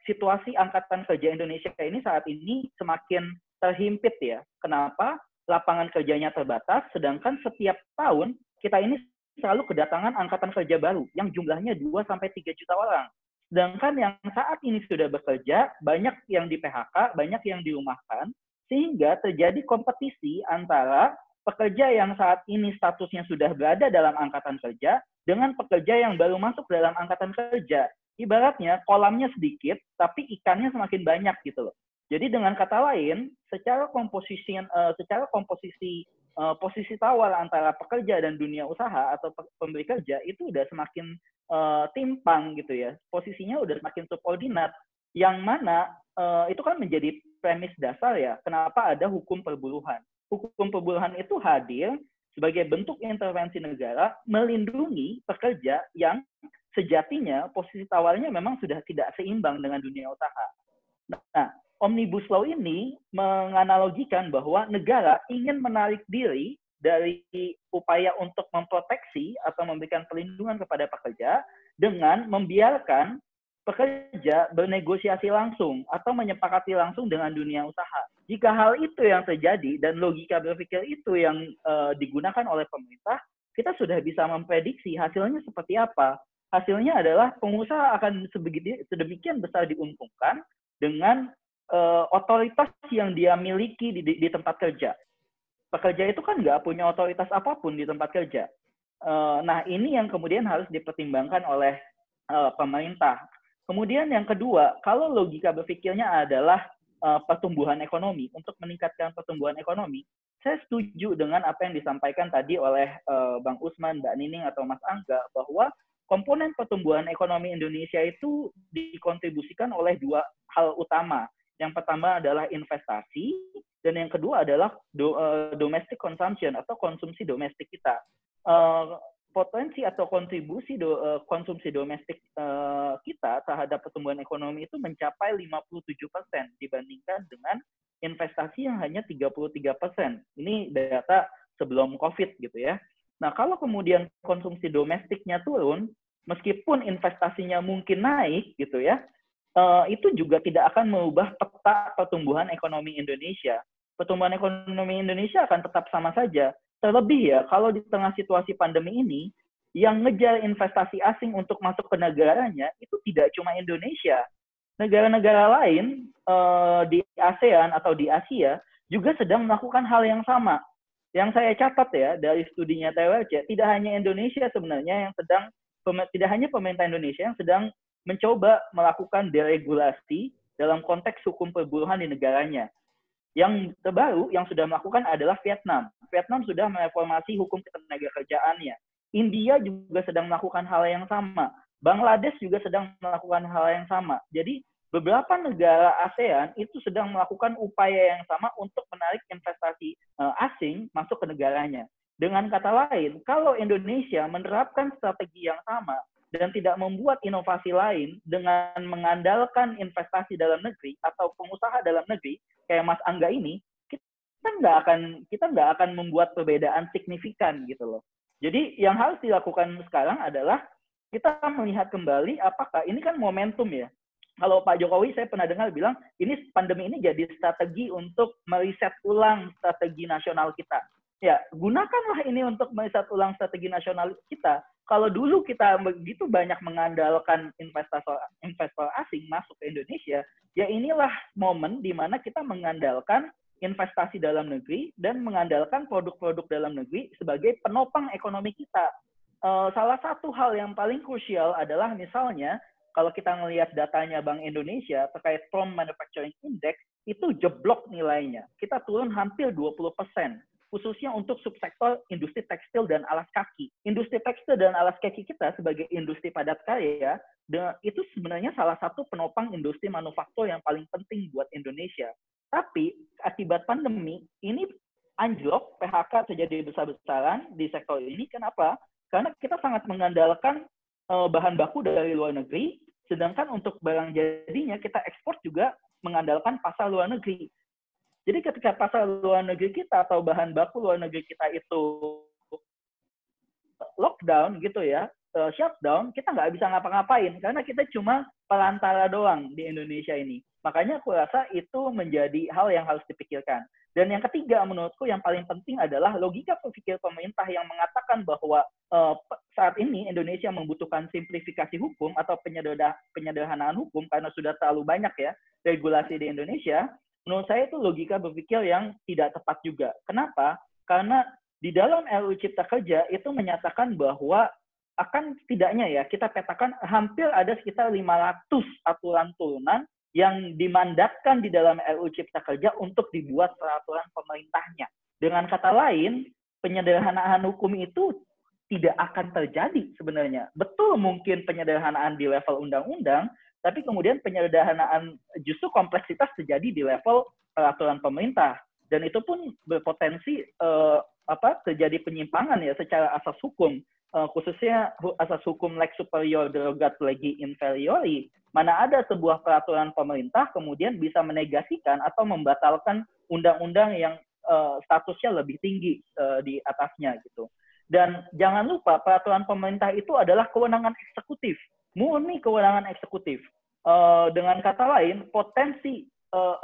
situasi angkatan kerja Indonesia ini saat ini semakin terhimpit ya. Kenapa? Lapangan kerjanya terbatas, sedangkan setiap tahun kita ini selalu kedatangan angkatan kerja baru yang jumlahnya 2-3 juta orang. Sedangkan yang saat ini sudah bekerja, banyak yang di PHK, banyak yang dirumahkan, sehingga terjadi kompetisi antara pekerja yang saat ini statusnya sudah berada dalam angkatan kerja dengan pekerja yang baru masuk dalam angkatan kerja. Ibaratnya kolamnya sedikit, tapi ikannya semakin banyak gitu loh. Jadi dengan kata lain, secara komposisi posisi tawar antara pekerja dan dunia usaha atau pemberi kerja itu udah semakin timpang gitu ya. Posisinya udah semakin subordinat. Yang mana itu kan menjadi premis dasar ya, kenapa ada hukum perburuhan. Hukum perburuhan itu hadir sebagai bentuk intervensi negara melindungi pekerja yang sejatinya posisi tawarnya memang sudah tidak seimbang dengan dunia usaha. Nah, Omnibus Law ini menganalogikan bahwa negara ingin menarik diri dari upaya untuk memproteksi atau memberikan perlindungan kepada pekerja dengan membiarkan pekerja bernegosiasi langsung atau menyepakati langsung dengan dunia usaha. Jika hal itu yang terjadi dan logika berpikir itu yang digunakan oleh pemerintah, kita sudah bisa memprediksi hasilnya seperti apa. Hasilnya adalah pengusaha akan sedemikian besar diuntungkan dengan otoritas yang dia miliki di tempat kerja. Pekerja itu kan nggak punya otoritas apapun di tempat kerja. Nah, ini yang kemudian harus dipertimbangkan oleh pemerintah. Kemudian yang kedua, kalau logika berpikirnya adalah pertumbuhan ekonomi, untuk meningkatkan pertumbuhan ekonomi, saya setuju dengan apa yang disampaikan tadi oleh Bang Usman, Mbak Nining, atau Mas Angga, bahwa komponen pertumbuhan ekonomi Indonesia itu dikontribusikan oleh dua hal utama. Yang pertama adalah investasi, dan yang kedua adalah domestic consumption atau konsumsi domestik kita. Potensi atau kontribusi konsumsi domestik kita terhadap pertumbuhan ekonomi itu mencapai 57% dibandingkan dengan investasi yang hanya 33%. Ini data sebelum COVID gitu ya. Nah, kalau kemudian konsumsi domestiknya turun, meskipun investasinya mungkin naik gitu ya, itu juga tidak akan mengubah peta pertumbuhan ekonomi Indonesia. Pertumbuhan ekonomi Indonesia akan tetap sama saja. Terlebih ya, kalau di tengah situasi pandemi ini, yang ngejar investasi asing untuk masuk ke negaranya, itu tidak cuma Indonesia. Negara-negara lain di ASEAN atau di Asia juga sedang melakukan hal yang sama. Yang saya catat ya, dari studinya TWC, tidak hanya Indonesia sebenarnya yang sedang, tidak hanya pemerintah Indonesia yang sedang mencoba melakukan deregulasi dalam konteks hukum perburuhan di negaranya. Yang terbaru yang sudah melakukan adalah Vietnam. Vietnam sudah mereformasi hukum ketenagakerjaannya. India juga sedang melakukan hal yang sama. Bangladesh juga sedang melakukan hal yang sama. Jadi beberapa negara ASEAN itu sedang melakukan upaya yang sama untuk menarik investasi asing masuk ke negaranya. Dengan kata lain, kalau Indonesia menerapkan strategi yang sama dan tidak membuat inovasi lain dengan mengandalkan investasi dalam negeri atau pengusaha dalam negeri kayak Mas Angga ini, kita nggak akan membuat perbedaan signifikan gitu loh. Jadi yang harus dilakukan sekarang adalah kita melihat kembali apakah ini kan momentum ya. Kalau Pak Jokowi saya pernah dengar bilang ini pandemi ini jadi strategi untuk meriset ulang strategi nasional kita. Ya, gunakanlah ini untuk meriset ulang strategi nasional kita. Kalau dulu kita begitu banyak mengandalkan investor asing masuk ke Indonesia, ya inilah momen di mana kita mengandalkan investasi dalam negeri dan mengandalkan produk-produk dalam negeri sebagai penopang ekonomi kita. Salah satu hal yang paling krusial adalah misalnya kalau kita melihat datanya Bank Indonesia terkait Prompt Manufacturing Index, itu jeblok nilainya. Kita turun hampir 20%. Khususnya untuk subsektor industri tekstil dan alas kaki. Industri tekstil dan alas kaki kita sebagai industri padat karya, itu sebenarnya salah satu penopang industri manufaktur yang paling penting buat Indonesia. Tapi akibat pandemi, ini anjlok, PHK terjadi besar-besaran di sektor ini. Kenapa? Karena kita sangat mengandalkan bahan baku dari luar negeri, sedangkan untuk barang jadinya kita ekspor juga mengandalkan pasar luar negeri. Jadi ketika pasar luar negeri kita atau bahan baku luar negeri kita itu lockdown gitu ya, shutdown, kita nggak bisa ngapa-ngapain karena kita cuma perantara doang di Indonesia ini. Makanya aku rasa itu menjadi hal yang harus dipikirkan. Dan yang ketiga menurutku yang paling penting adalah logika berpikir pemerintah yang mengatakan bahwa saat ini Indonesia membutuhkan simplifikasi hukum atau penyederhanaan hukum karena sudah terlalu banyak ya regulasi di Indonesia. Menurut saya itu logika berpikir yang tidak tepat juga. Kenapa? Karena di dalam RUU Cipta Kerja itu menyatakan bahwa akan setidaknya ya kita petakan hampir ada sekitar 500 aturan turunan yang dimandatkan di dalam RUU Cipta Kerja untuk dibuat peraturan pemerintahnya. Dengan kata lain, penyederhanaan hukum itu tidak akan terjadi sebenarnya. Betul mungkin penyederhanaan di level undang-undang, tapi kemudian penyederhanaan justru kompleksitas terjadi di level peraturan pemerintah. Dan itu pun berpotensi terjadi penyimpangan ya secara asas hukum, khususnya asas hukum lex superior derogat legi inferiori. Mana ada sebuah peraturan pemerintah kemudian bisa menegasikan atau membatalkan undang-undang yang statusnya lebih tinggi di atasnya gitu. Dan jangan lupa peraturan pemerintah itu adalah kewenangan eksekutif, murni kewenangan eksekutif. Dengan kata lain, potensi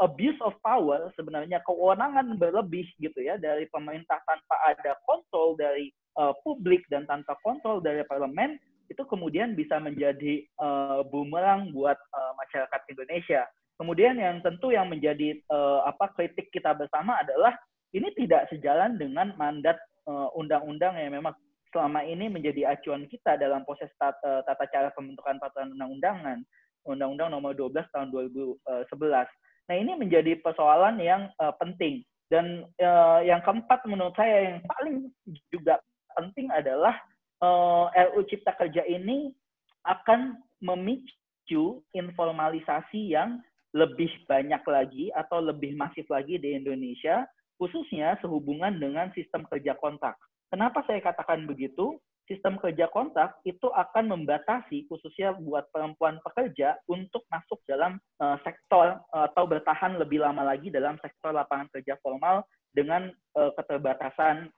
abuse of power sebenarnya kewenangan berlebih gitu ya dari pemerintah tanpa ada kontrol dari publik dan tanpa kontrol dari parlemen itu kemudian bisa menjadi bumerang buat masyarakat Indonesia. Kemudian yang tentu yang menjadi kritik kita bersama adalah ini tidak sejalan dengan mandat undang-undang yang memang selama ini menjadi acuan kita dalam proses tata cara pembentukan peraturan undang-undangan, Undang-Undang Nomor 12 Tahun 2011. Nah ini menjadi persoalan yang penting. Dan yang keempat menurut saya yang paling juga penting adalah RUU Cipta Kerja ini akan memicu informalisasi yang lebih banyak lagi atau lebih masif lagi di Indonesia, khususnya sehubungan dengan sistem kerja kontrak. Kenapa saya katakan begitu? Sistem kerja kontrak itu akan membatasi khususnya buat perempuan pekerja untuk masuk dalam sektor atau bertahan lebih lama lagi dalam sektor lapangan kerja formal dengan keterbatasan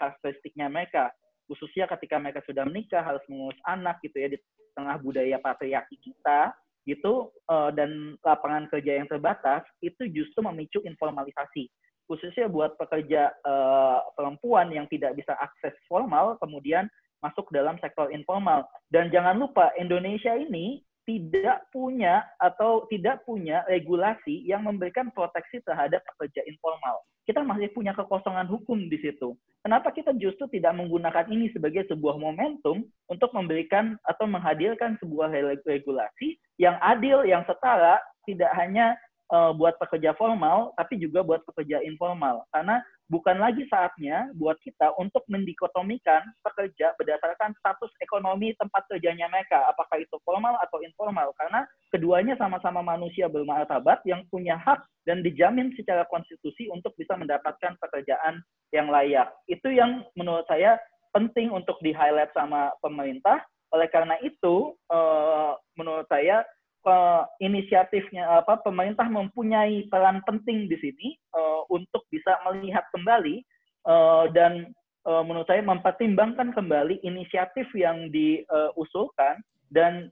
karakteristiknya mereka, khususnya ketika mereka sudah menikah harus mengurus anak gitu ya, di tengah budaya patriarki kita gitu, dan lapangan kerja yang terbatas itu justru memicu informalisasi, khususnya buat pekerja perempuan yang tidak bisa akses formal kemudian masuk dalam sektor informal. Dan jangan lupa Indonesia ini tidak punya regulasi yang memberikan proteksi terhadap pekerja informal. Kita masih punya kekosongan hukum di situ. Kenapa kita justru tidak menggunakan ini sebagai sebuah momentum untuk memberikan atau menghadirkan sebuah regulasi yang adil, yang setara, tidak hanya buat pekerja formal, tapi juga buat pekerja informal. Karena bukan lagi saatnya buat kita untuk mendikotomikan pekerja berdasarkan status ekonomi tempat kerjanya mereka, apakah itu formal atau informal. Karena keduanya sama-sama manusia bermartabat yang punya hak dan dijamin secara konstitusi untuk bisa mendapatkan pekerjaan yang layak. Itu yang menurut saya penting untuk di-highlight sama pemerintah. Oleh karena itu, menurut saya, inisiatifnya pemerintah mempunyai peran penting di sini untuk bisa melihat kembali dan menurut saya mempertimbangkan kembali inisiatif yang diusulkan. Dan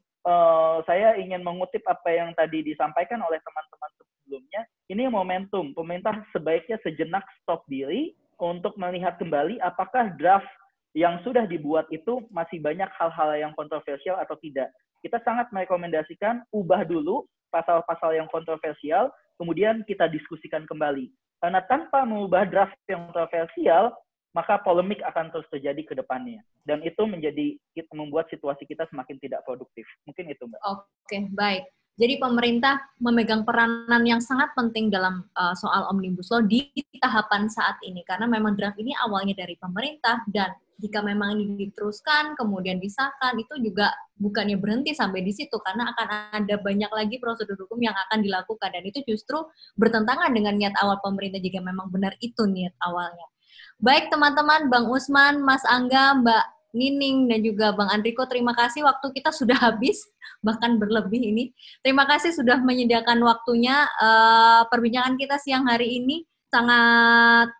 saya ingin mengutip apa yang tadi disampaikan oleh teman-teman sebelumnya. Ini momentum pemerintah sebaiknya sejenak stop diri untuk melihat kembali apakah draft yang sudah dibuat itu masih banyak hal-hal yang kontroversial atau tidak. Kita sangat merekomendasikan ubah dulu pasal-pasal yang kontroversial, kemudian kita diskusikan kembali. Karena tanpa mengubah draft yang kontroversial, maka polemik akan terus terjadi ke depannya. Dan itu membuat situasi kita semakin tidak produktif. Mungkin itu, Mbak. Oke, baik. Jadi pemerintah memegang peranan yang sangat penting dalam soal Omnibus Law di tahapan saat ini. Karena memang draft ini awalnya dari pemerintah, dan jika memang ini diteruskan, kemudian disahkan, itu juga bukannya berhenti sampai di situ, karena akan ada banyak lagi prosedur hukum yang akan dilakukan, dan itu justru bertentangan dengan niat awal pemerintah jika memang benar itu niat awalnya. Baik teman-teman, Bang Usman, Mas Angga, Mbak Nining, dan juga Bang Andriko, terima kasih, waktu kita sudah habis, bahkan berlebih ini. Terima kasih sudah menyediakan waktunya. Perbincangan kita siang hari ini sangat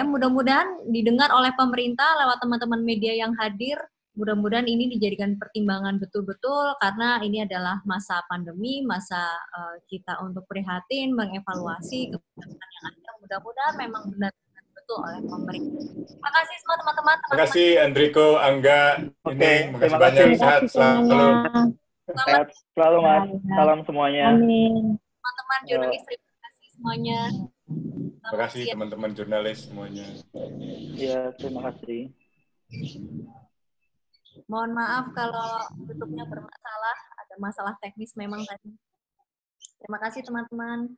mudah-mudahan didengar oleh pemerintah lewat teman-teman media yang hadir. Mudah-mudahan ini dijadikan pertimbangan betul-betul, karena ini adalah masa pandemi, masa kita untuk prihatin, mengevaluasi kebijakan yang ada. Mudah-mudahan memang benar-benar betul oleh pemerintah. Terima kasih semua teman-teman. Terima kasih Andriko, Angga, Nining, terima kasih banyak, sehat selalu. Sehat selalu, Mas. Salam semuanya. Amin. Teman-teman jurnalis, terima kasih semuanya. Terima kasih teman-teman jurnalis semuanya. Ya, terima kasih. Mohon maaf kalau tutupnya bermasalah, ada masalah teknis memang tadi. Terima kasih teman-teman.